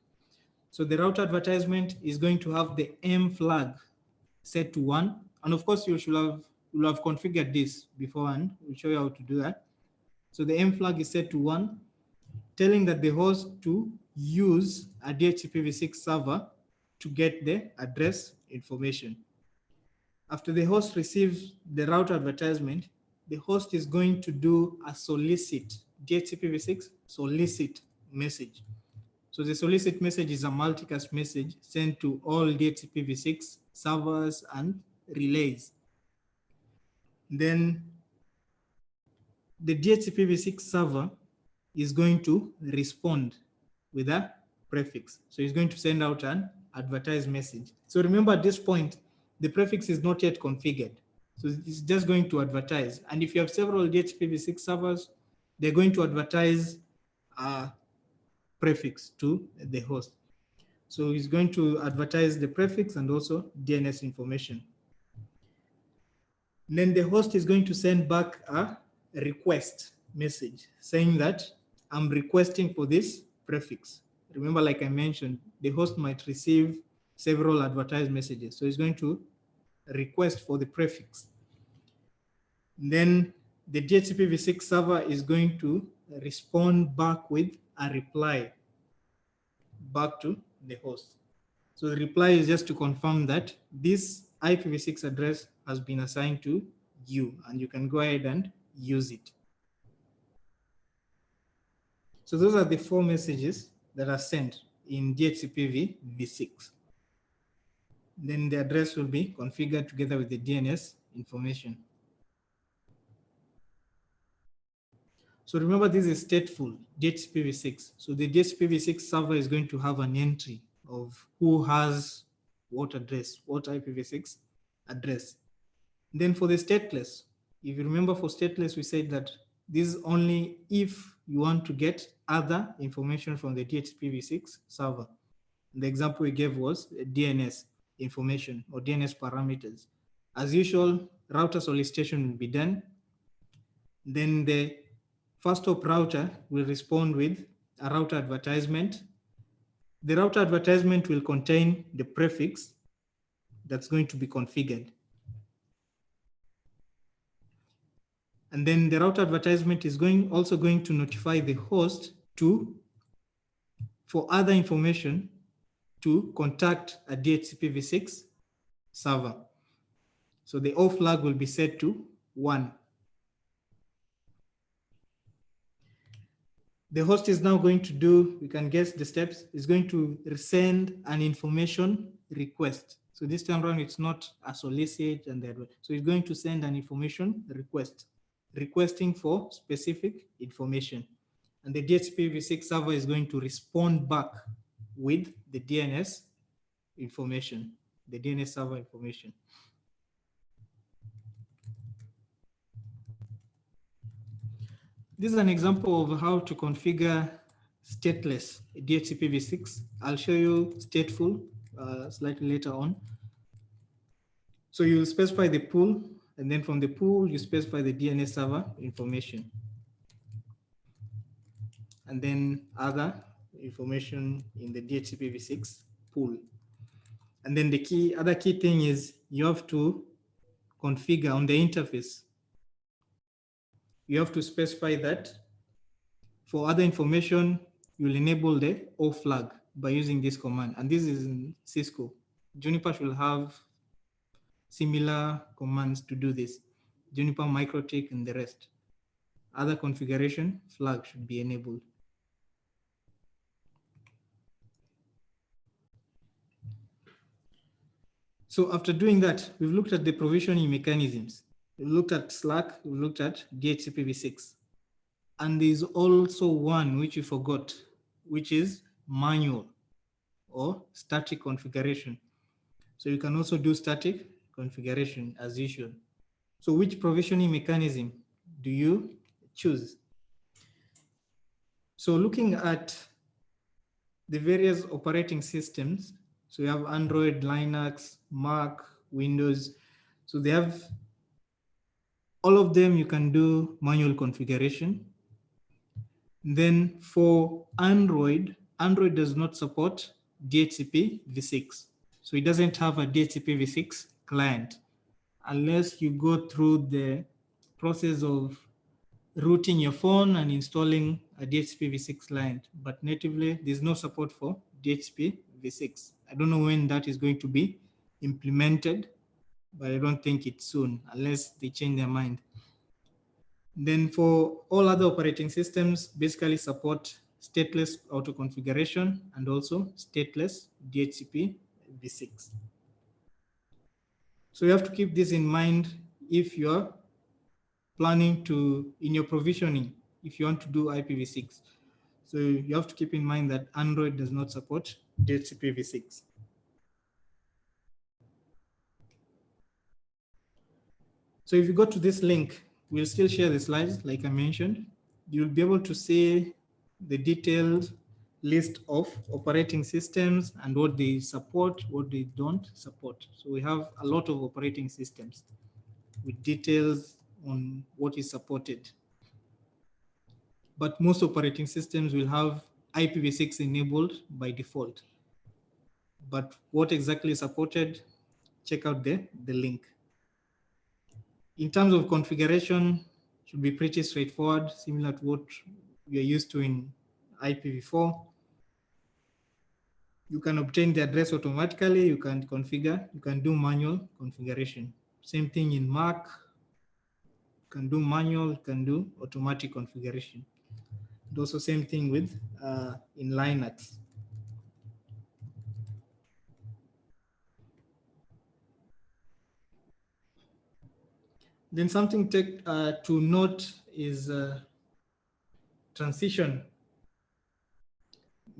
So the router advertisement is going to have the M flag set to 1. And of course, you'll have configured this beforehand. We'll show you how to do that. So the M flag is set to 1, telling that the host to use a DHCPv6 server to get the address information. After the host receives the router advertisement, the host is going to do a solicit, DHCPv6 solicit message. So the solicit message is a multicast message sent to all DHCPv6 servers and relays. Then the DHCPv6 server is going to respond with a prefix. So it's going to send out an advertised message. So remember, at this point, the prefix is not yet configured. So it's just going to advertise. And if you have several DHCPv6 servers, they're going to advertise a prefix to the host. So he's going to advertise the prefix and also DNS information. And then the host is going to send back a request message saying that I'm requesting for this prefix. Remember, like I mentioned, the host might receive several advertised messages. So he's going to request for the prefix. And then the DHCPv6 server is going to respond back with a reply back to the host. So the reply is just to confirm that this IPv6 address has been assigned to you and you can go ahead and use it. So those are the 4 messages that are sent in DHCPv6. Then the address will be configured together with the DNS information. So remember, this is stateful DHCPv6. So the DHCPv6 server is going to have an entry of who has what address, what IPv6 address. Then for the stateless, if you remember for stateless, we said that this is only if you want to get other information from the DHCPv6 server. The example we gave was DNS information or DNS parameters. As usual, router solicitation will be done. Then the first hop router will respond with a router advertisement. The router advertisement will contain the prefix that's going to be configured. And then the router advertisement is also going to notify the host for other information to contact a DHCPv6 server. So the O flag will be set to 1. The host is now going to do, we can guess the steps, is going to send an information request. So this time around, it's not a solicit and that. So it's going to send an information request, requesting for specific information. And the DHCPv6 server is going to respond back with the DNS information, the DNS server information. This is an example of how to configure stateless DHCPv6. I'll show you stateful slightly later on. So you'll specify the pool, and then from the pool, you specify the DNS server information. And then other information in the DHCPv6 pool. And then the other key thing is you have to configure on the interface. You have to specify that for other information, you'll enable the O flag by using this command. And this is in Cisco. Juniper will have similar commands to do this. Juniper, MikroTik, and the rest. Other configuration flag should be enabled. So after doing that, we've looked at the provisioning mechanisms. We looked at SLAAC, we looked at DHCPv6. And there's also one which we forgot, which is manual or static configuration. So you can also do static configuration as usual. So which provisioning mechanism do you choose? So looking at the various operating systems, so you have Android, Linux, Mac, Windows. So they have all of them, you can do manual configuration. Then for Android, Android does not support DHCPv6. So it doesn't have a DHCPv6 client unless you go through the process of rooting your phone and installing a DHCPv6 client. But natively, there's no support for DHCPv6. I don't know when that is going to be implemented, but I don't think it's soon unless they change their mind. Then for all other operating systems, basically support stateless auto configuration and also stateless DHCPv6. So you have to keep this in mind if you're planning to, in your provisioning, if you want to do IPv6. So you have to keep in mind that Android does not support DHCPv6. So if you go to this link, we'll still share the slides, like I mentioned. you'll be able to see the detailed list of operating systems and what they support, what they don't support. So we have a lot of operating systems with details on what is supported. But most operating systems will have IPv6 enabled by default. But what exactly is supported, check out the link. In terms of configuration, should be pretty straightforward, similar to what we are used to in IPv4. You can obtain the address automatically, you can configure, you can do manual configuration. Same thing in Mac, you can do manual, you can do automatic configuration. And also same thing with in Linux. Then something to note is transition,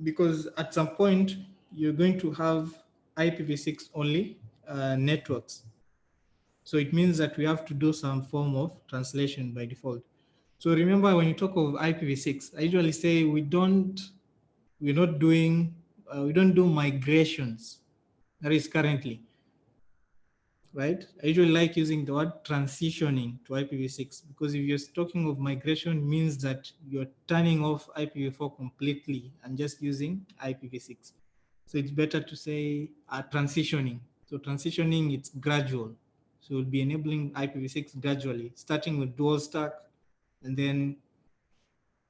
because at some point you're going to have IPv6 only networks. So it means that we have to do some form of translation by default. So remember, when you talk of IPv6, I usually say we don't do migrations. That is currently, right? I usually like using the word transitioning to IPv6, because if you're talking of migration, it means that you're turning off IPv4 completely and just using IPv6. So it's better to say transitioning. So transitioning, it's gradual. So we'll be enabling IPv6 gradually, starting with dual stack. And then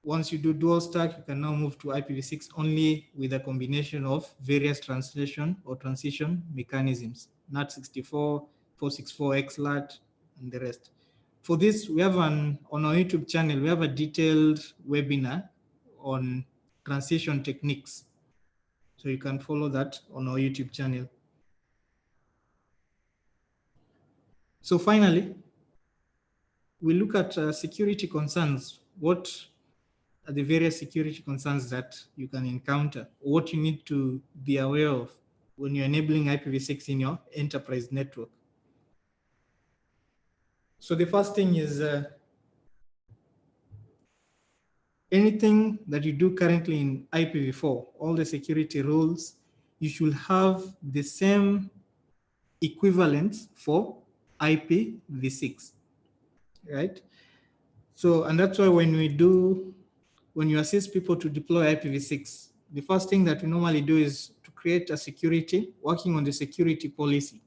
once you do dual stack, you can now move to IPv6 only with a combination of various translation or transition mechanisms, NAT64, 464 XLAT, and the rest. For this, we have on our YouTube channel, we have a detailed webinar on transition techniques. So you can follow that on our YouTube channel. So finally, we look at security concerns. What are the various security concerns that you can encounter, or what you need to be aware of when you're enabling IPv6 in your enterprise network? So the first thing is anything that you do currently in IPv4, all the security rules, you should have the same equivalence for IPv6, right? So, and that's why when you assist people to deploy IPv6, the first thing that we normally do is to create a security, working on the security policy.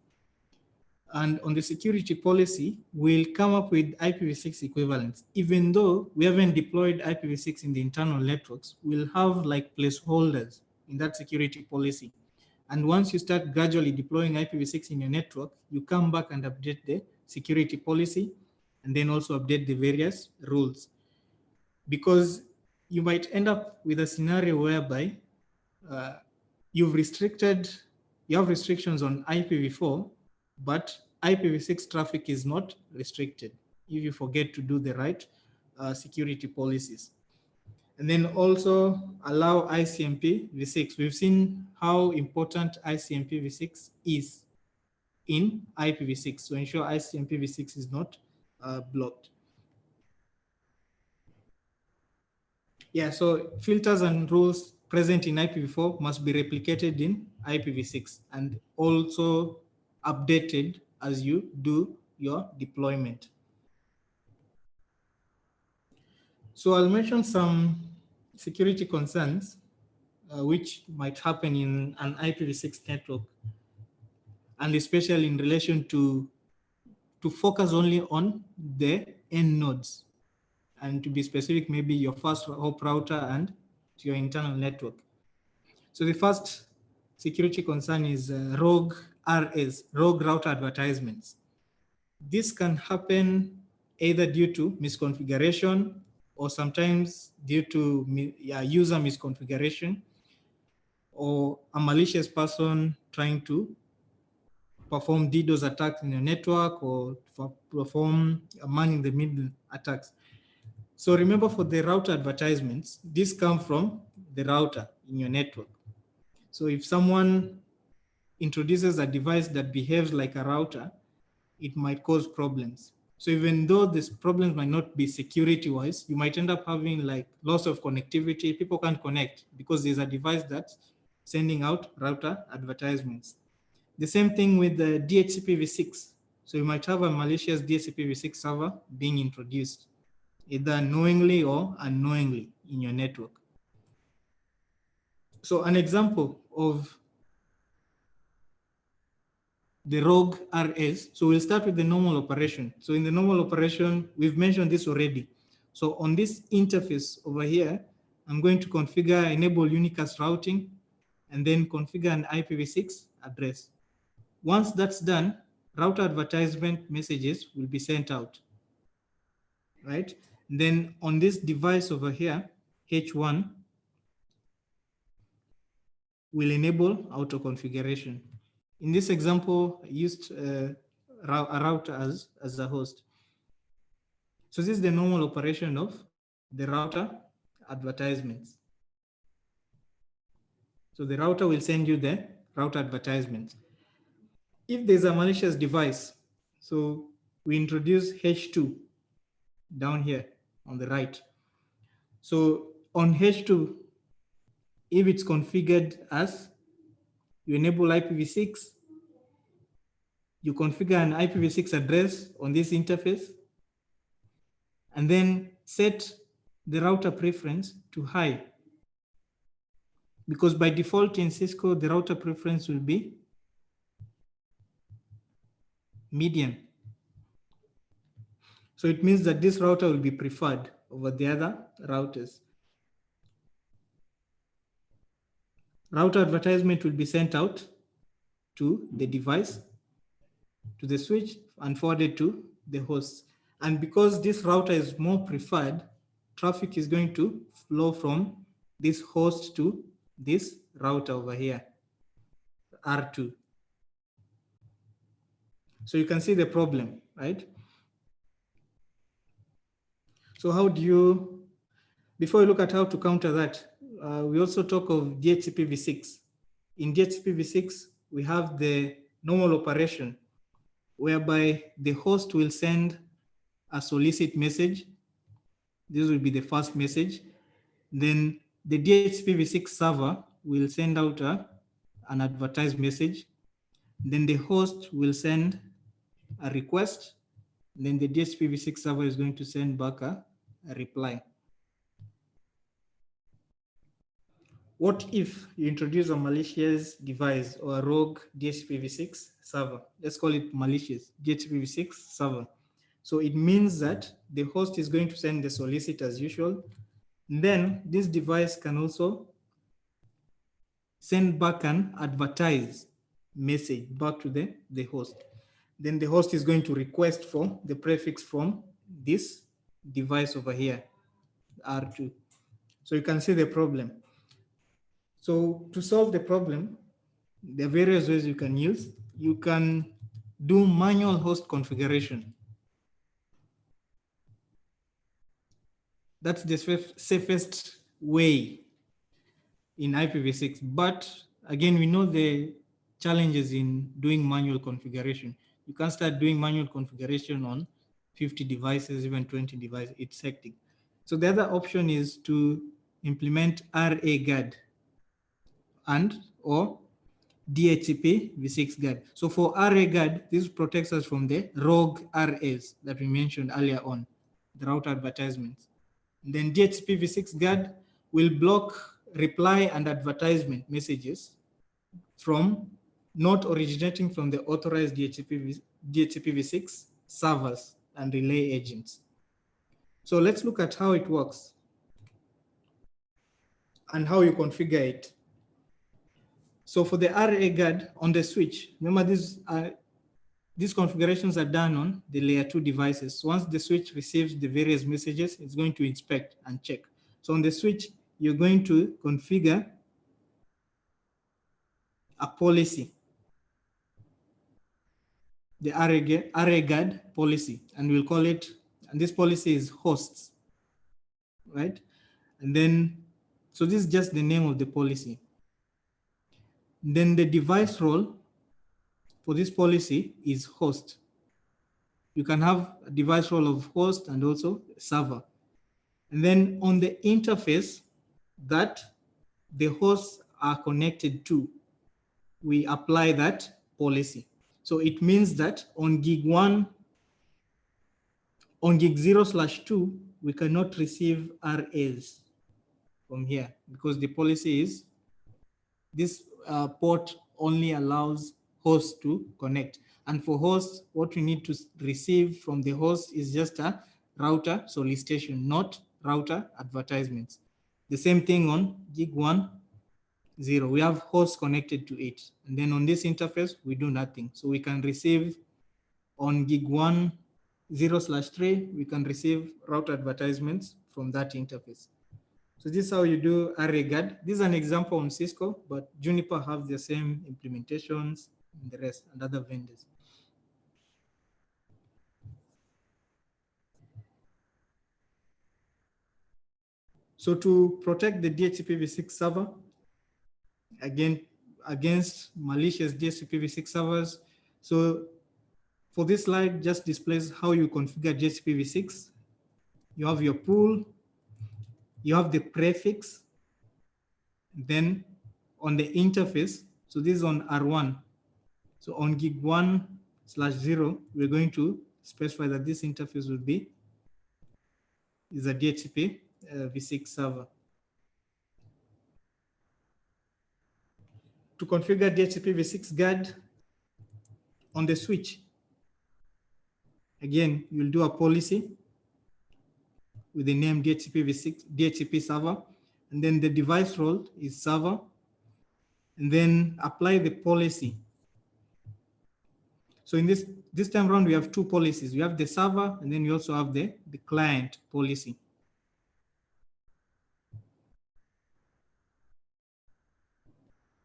And on the security policy, we'll come up with IPv6 equivalents. Even though we haven't deployed IPv6 in the internal networks, we'll have like placeholders in that security policy. And once you start gradually deploying IPv6 in your network, you come back and update the security policy, and then also update the various rules. Because you might end up with a scenario whereby you have restrictions on IPv4, but IPv6 traffic is not restricted if you forget to do the right security policies. And then also allow ICMPv6. We've seen how important ICMPv6 is in IPv6, so ensure ICMPv6 is not blocked. Yeah, so filters and rules present in IPv4 must be replicated in IPv6 and also updated as you do your deployment. So I'll mention some security concerns which might happen in an IPv6 network, and especially in relation to focus only on the end nodes, and to be specific, maybe your first hop router and your internal network. So the first security concern is rogue RAs, rogue router advertisements. This can happen either due to misconfiguration or sometimes due to user misconfiguration or a malicious person trying to perform DDoS attacks in your network or perform man-in-the-middle attacks. So remember, for the router advertisements, these come from the router in your network. So if someone introduces a device that behaves like a router, it might cause problems. So even though these problems might not be security-wise, you might end up having like loss of connectivity. People can't connect because there's a device that's sending out router advertisements. The same thing with the DHCPv6. So you might have a malicious DHCPv6 server being introduced, either knowingly or unknowingly in your network. So an example of the rogue RS. So we'll start with the normal operation. So in the normal operation, we've mentioned this already. So on this interface over here, I'm going to configure enable unicast routing and then configure an IPv6 address. Once that's done, router advertisement messages will be sent out, right? And then on this device over here, H1 will enable auto configuration. In this example, I used a router as a host. So this is the normal operation of the router advertisements. So the router will send you the router advertisements. If there's a malicious device, so we introduce H2 down here on the right. So on H2, if it's configured as you enable IPv6, you configure an IPv6 address on this interface, and then set the router preference to high. Because by default in Cisco, the router preference will be medium. So it means that this router will be preferred over the other routers. Router advertisement will be sent out to the device, to the switch, and forwarded to the host. And because this router is more preferred, traffic is going to flow from this host to this router over here, R2. So you can see the problem, right? So how do you, before we look at how to counter that, we also talk of DHCPv6. In DHCPv6, we have the normal operation whereby the host will send a solicit message. This will be the first message. Then the DHCPv6 server will send out an advertised message. Then the host will send a request. Then the DHCPv6 server is going to send back a reply. What if you introduce a malicious device or a rogue DHCPv6 server? Let's call it malicious DHCPv6 server. So it means that the host is going to send the solicit as usual. And then this device can also send back an advertised message back to the host. Then the host is going to request for the prefix from this device over here, R2. So you can see the problem. So to solve the problem, there are various ways you can use. You can do manual host configuration. That's the safest way in IPv6. But again, we know the challenges in doing manual configuration. You can't start doing manual configuration on 50 devices, even 20 devices. It's hectic. So the other option is to implement RA guard and or DHCPv6 guard. So for RA guard, this protects us from the rogue RAs that we mentioned earlier on, the router advertisements. And then DHCPv6 guard will block reply and advertisement messages from not originating from the authorized DHCPv6 servers and relay agents. So let's look at how it works and how you configure it. So for the RA guard on the switch, remember these configurations are done on the layer 2 devices. Once the switch receives the various messages, it's going to inspect and check. So on the switch, you're going to configure a policy, the RA guard policy, and we'll call it, and this policy is hosts, right? And then, so this is just the name of the policy. Then the device role for this policy is host. You can have a device role of host and also server. And then on the interface that the hosts are connected to, we apply that policy. So it means that on gig 1, on gig 0/2, we cannot receive RAs from here because the policy is this port only allows hosts to connect. And for hosts, what we need to receive from the host is just a router solicitation, not router advertisements. The same thing on gig 1, 0. We have hosts connected to it. And then on this interface, we do nothing. So we can receive on gig 1, 0/3, we can receive router advertisements from that interface. So this is how you do array guard. This is an example on Cisco, but Juniper have the same implementations and the rest and other vendors. So to protect the DHCPv6 server, again, against malicious DHCPv6 servers, so for this slide, just displays how you configure DHCPv6. You have your pool, you have the prefix, then on the interface, so this is on R1. So on gig 1/0, we're going to specify that this interface will be is a DHCPv6 server. To configure DHCPv6 guard on the switch, again, you'll do a policy with the name DHCPv6, DHCP server, and then the device role is server, and then apply the policy. So in this time around, we have two policies. We have the server, and then we also have the client policy.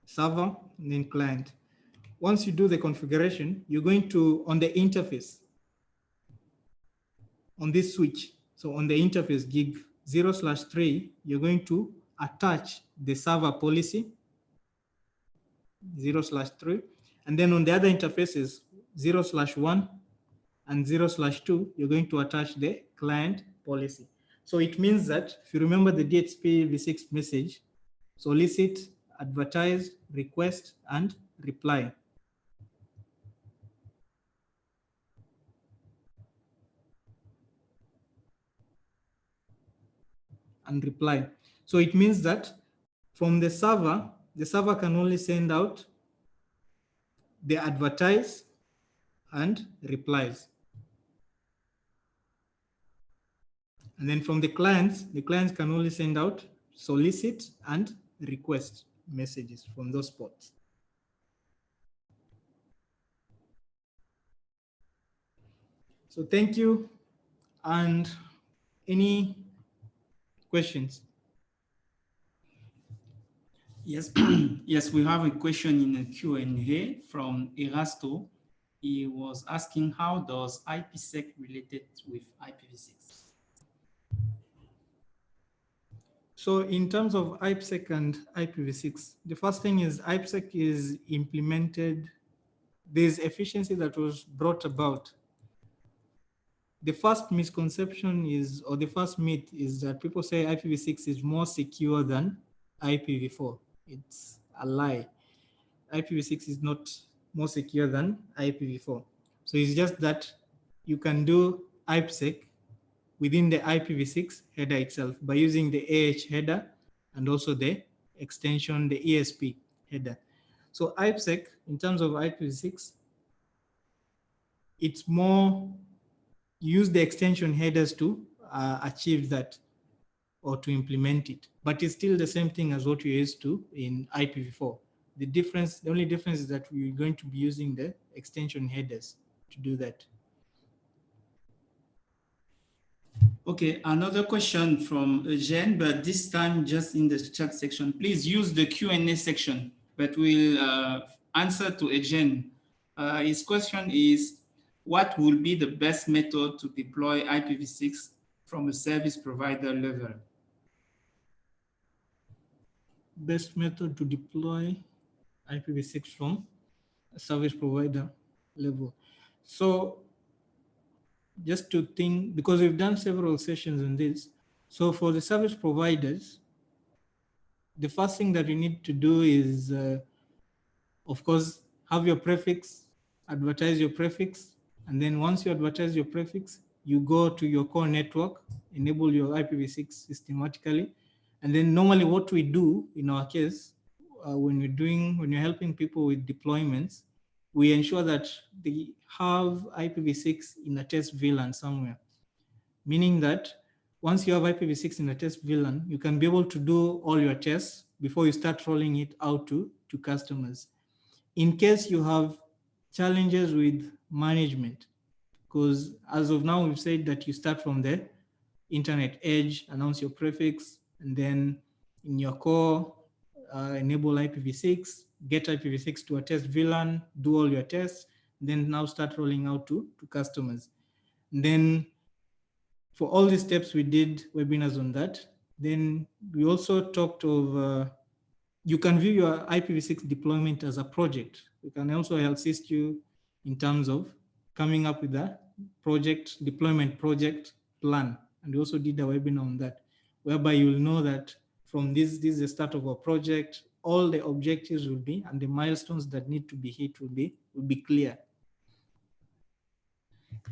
Server, and then client. Once you do the configuration, you're going to, on the interface, on this switch, so on the interface gig 0/3, you're going to attach the server policy 0/3, and then on the other interfaces 0/1 and 0/2, you're going to attach the client policy. So it means that if you remember the DHCPv6 message, solicit, advertise, request, and reply. And reply. So it means that from the server can only send out the advertise and replies. And then from the clients can only send out solicit and request messages from those ports. So thank you. And any questions? Yes, yes, we have a question in the Q&A from Erasto. He was asking, how does IPsec related with IPv6? So in terms of IPsec and IPv6, the first thing is IPsec is implemented. There's efficiency that was brought about. The first misconception is, or the first myth is that people say IPv6 is more secure than IPv4. It's a lie. IPv6 is not more secure than IPv4. So it's just that you can do IPsec within the IPv6 header itself by using the AH header and also the extension, the ESP header. So IPsec, in terms of IPv6, it's more, use the extension headers to achieve that or to implement it. But it's still the same thing as what we used to in IPv4. The only difference is that we're going to be using the extension headers to do that. Okay, another question from Eugene, but this time just in the chat section. Please use the Q&A section, but we'll answer to Eugene. His question is, what will be the best method to deploy IPv6 from a service provider level? Best method to deploy IPv6 from a service provider level. So just to think, because we've done several sessions on this. So for the service providers, the first thing that you need to do is, of course, have your prefix, advertise your prefix. And then once you advertise your prefix, you go to your core network, enable your IPv6 systematically. And then normally what we do in our case, when you're helping people with deployments, we ensure that they have IPv6 in a test VLAN somewhere. Meaning that once you have IPv6 in a test VLAN, you can be able to do all your tests before you start rolling it out to customers. In case you have challenges with management, because as of now, we've said that you start from the internet edge, announce your prefix, and then in your core, enable IPv6, get IPv6 to a test VLAN, do all your tests, then now start rolling out to customers. And then for all these steps, we did webinars on that. Then we also talked of, you can view your IPv6 deployment as a project. We can also assist you in terms of coming up with a deployment project plan. And we also did a webinar on that, whereby you'll know that from this is the start of our project, all the objectives will be, and the milestones that need to be hit will be clear.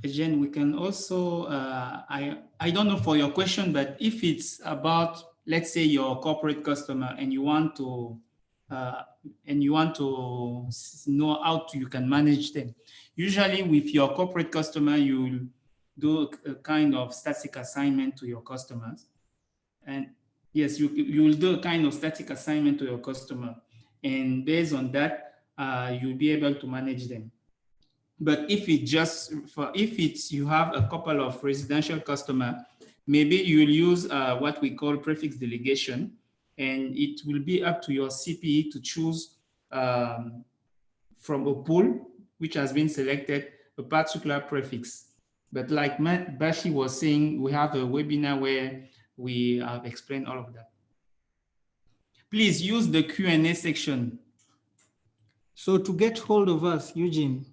Again, we can also, I don't know for your question, but if it's about, let's say, your corporate customer and you want to know how you can manage them. Usually with your corporate customer, you'll do a kind of static assignment to your customers. And yes, you will do a kind of static assignment to your customer. And based on that, you'll be able to manage them. But if you have a couple of residential customers, maybe you'll use what we call prefix delegation, and it will be up to your CPE to choose from a pool which has been selected a particular prefix. But like Bashi was saying, we have a webinar where we have explained all of that. Please use the Q&A section. So to get hold of us, Eugene,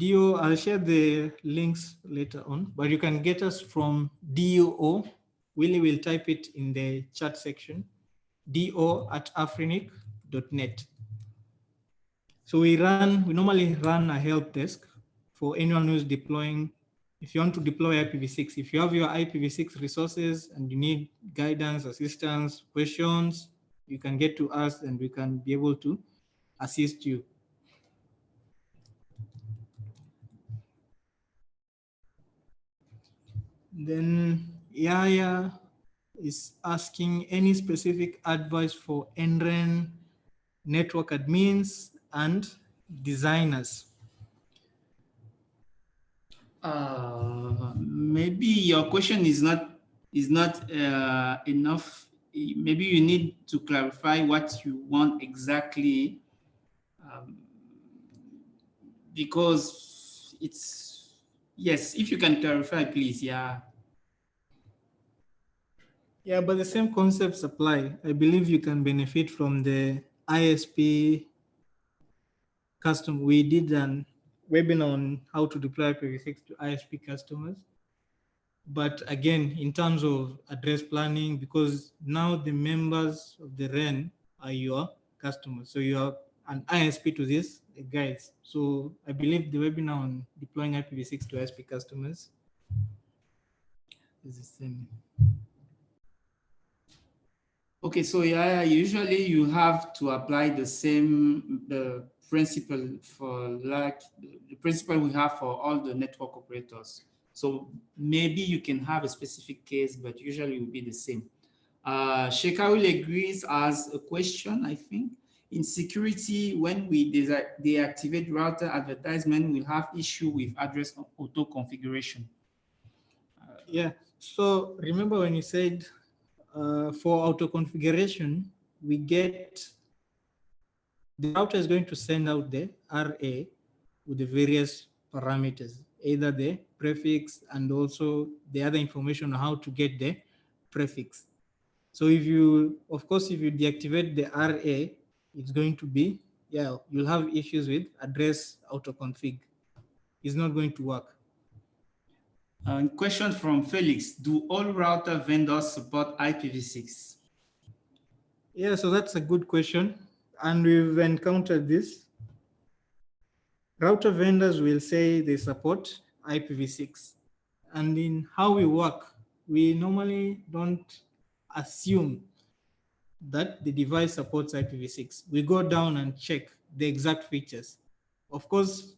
I'll share the links later on, but you can get us from DOO. Willie will type it in the chat section, do@afrinic.net. So we normally run a help desk for anyone who's deploying. If you want to deploy IPv6, if you have your IPv6 resources and you need guidance, assistance, questions, you can get to us and we can be able to assist you. Then Yaya is asking any specific advice for NREN network admins and designers. Maybe your question is not enough. Maybe you need to clarify what you want exactly, because it's, yes, if you can clarify, please. Yeah, but the same concepts apply. I believe you can benefit from the ISP custom. We did an webinar on how to deploy IPv6 to ISP customers. But again, in terms of address planning, because now the members of the REN are your customers. So you are an ISP to this guys. So I believe the webinar on deploying IPv6 to ISP customers is the same. Okay, so yeah, usually you have to apply the principle for the principle we have for all the network operators. So maybe you can have a specific case, but usually it will be the same. Shekawil agrees as a question, I think. In security, when we deactivate router advertisement, we'll have issue with address auto configuration. Yeah, so remember when you said for auto configuration, we get the router is going to send out the RA with the various parameters, either the prefix and also the other information on how to get the prefix. So if you, of course, if you deactivate the RA, it's going to be, you'll have issues with address auto config. It's not going to work. Question from Felix. Do all router vendors support IPv6? Yeah, so that's a good question. And we've encountered this. Router vendors will say they support IPv6. And in how we work, we normally don't assume that the device supports IPv6. We go down and check the exact features. Of course,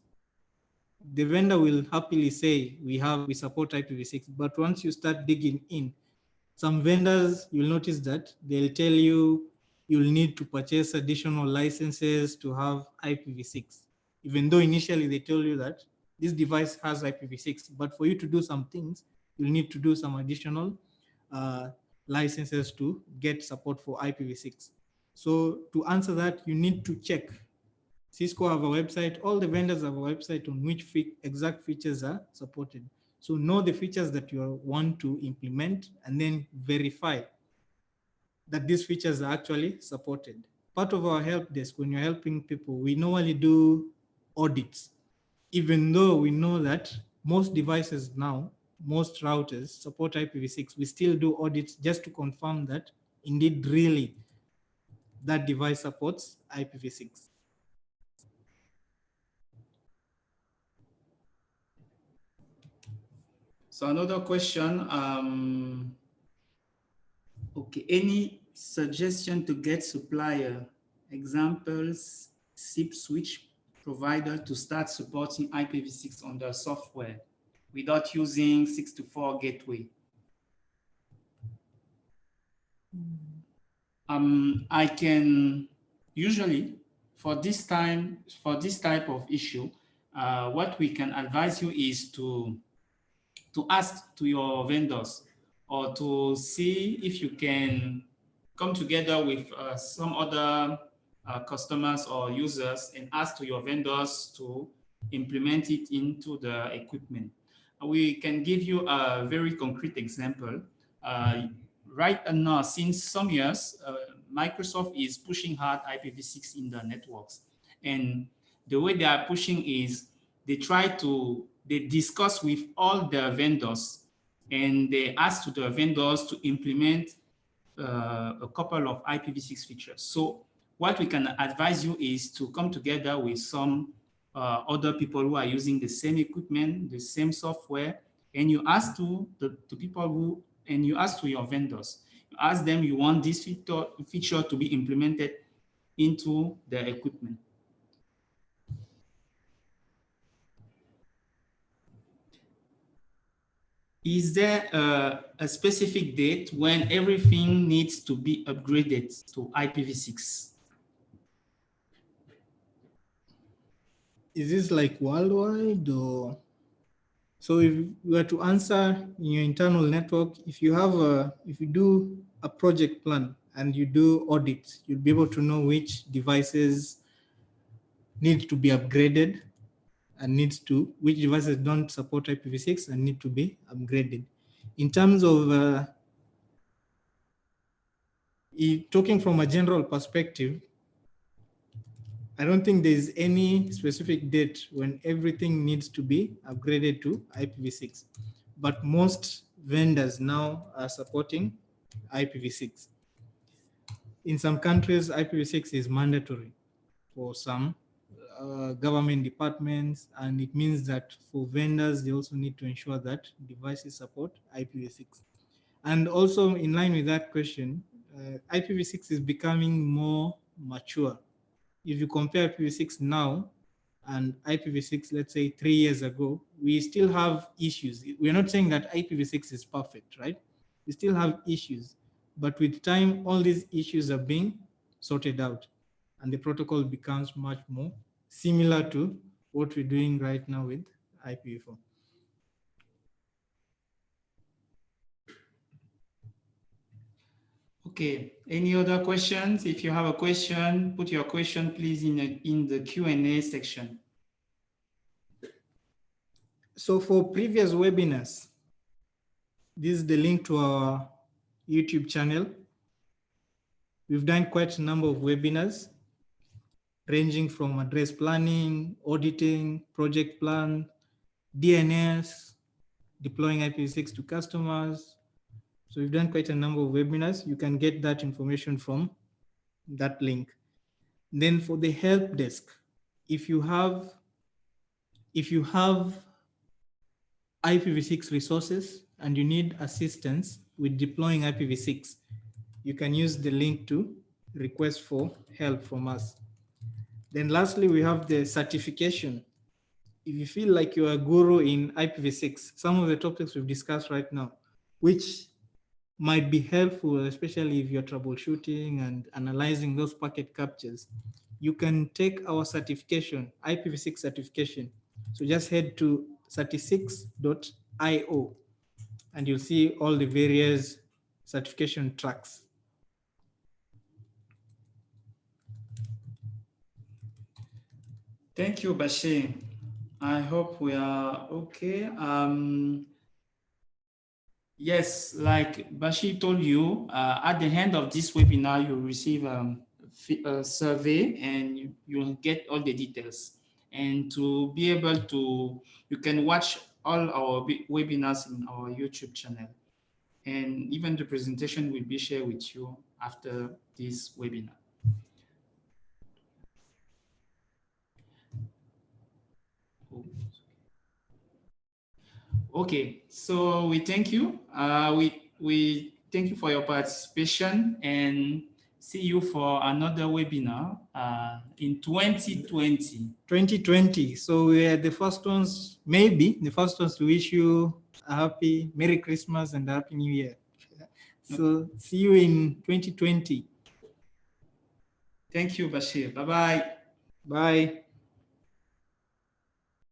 the vendor will happily say we support IPv6, but once you start digging in, some vendors, you'll notice that they'll tell you you'll need to purchase additional licenses to have IPv6, even though initially they told you that this device has IPv6, but for you to do some things, you'll need to do some additional licenses to get support for IPv6. So to answer that, you need to check. Cisco have a website, all the vendors have a website on which exact features are supported. So know the features that you want to implement and then verify that these features are actually supported. Part of our help desk, when you're helping people, we normally do audits, even though we know that most devices now, most routers support IPv6, we still do audits just to confirm that indeed really that device supports IPv6. So another question, okay, any suggestion to get supplier, examples, SIP switch provider to start supporting IPv6 on their software without using 624 gateway? I can usually, for this type of issue, what we can advise you is to ask to your vendors or to see if you can come together with some other customers or users and ask to your vendors to implement it into the equipment. We can give you a very concrete example. Right now, since some years, Microsoft is pushing hard IPv6 in the networks. And the way they are pushing is they discuss with all their vendors and they ask to the vendors to implement a couple of IPv6 features. So what we can advise you is to come together with some other people who are using the same equipment, the same software, and you ask to you ask to your vendors. You ask them you want this feature to be implemented into the equipment. Is there a specific date when everything needs to be upgraded to IPv6? Is this like worldwide or? So if you were to answer in your internal network, if you do a project plan and you do audits, you'll be able to know which devices need to be upgraded and which devices don't support IPv6 and need to be upgraded. In terms of talking from a general perspective, I don't think there's any specific date when everything needs to be upgraded to IPv6, but most vendors now are supporting IPv6. In some countries, IPv6 is mandatory for some government departments, and it means that for vendors, they also need to ensure that devices support IPv6. And also in line with that question, IPv6 is becoming more mature. If you compare IPv6 now and IPv6, let's say 3 years ago, we still have issues. We're not saying that IPv6 is perfect, right? We still have issues, but with time, all these issues are being sorted out and the protocol becomes much more similar to what we're doing right now with IPv4. Okay, any other questions? If you have a question, put your question please in the Q&A section. So for previous webinars, this is the link to our YouTube channel. We've done quite a number of webinars ranging from address planning, auditing, project plan, DNS, deploying IPv6 to customers. So we've done quite a number of webinars. You can get that information from that link. Then for the help desk, if you have IPv6 resources and you need assistance with deploying IPv6, you can use the link to request for help from us. Then lastly, we have the certification. If you feel like you're a guru in IPv6, some of the topics we've discussed right now, which might be helpful, especially if you're troubleshooting and analyzing those packet captures, you can take our certification, IPv6 certification. So just head to 36.io and you'll see all the various certification tracks. Thank you, Bashir. I hope we are okay. Yes, like Bashir told you, at the end of this webinar, you'll receive a survey and you'll get all the details. And to be able to, you can watch all our webinars in our YouTube channel. And even the presentation will be shared with you after this webinar. Okay, so we thank you. We thank you for your participation and see you for another webinar in 2020. 2020. So we are the first ones, maybe the first ones to wish you a happy Merry Christmas and a Happy New Year. So see you in 2020. Thank you, Bashir. Bye-bye. Bye.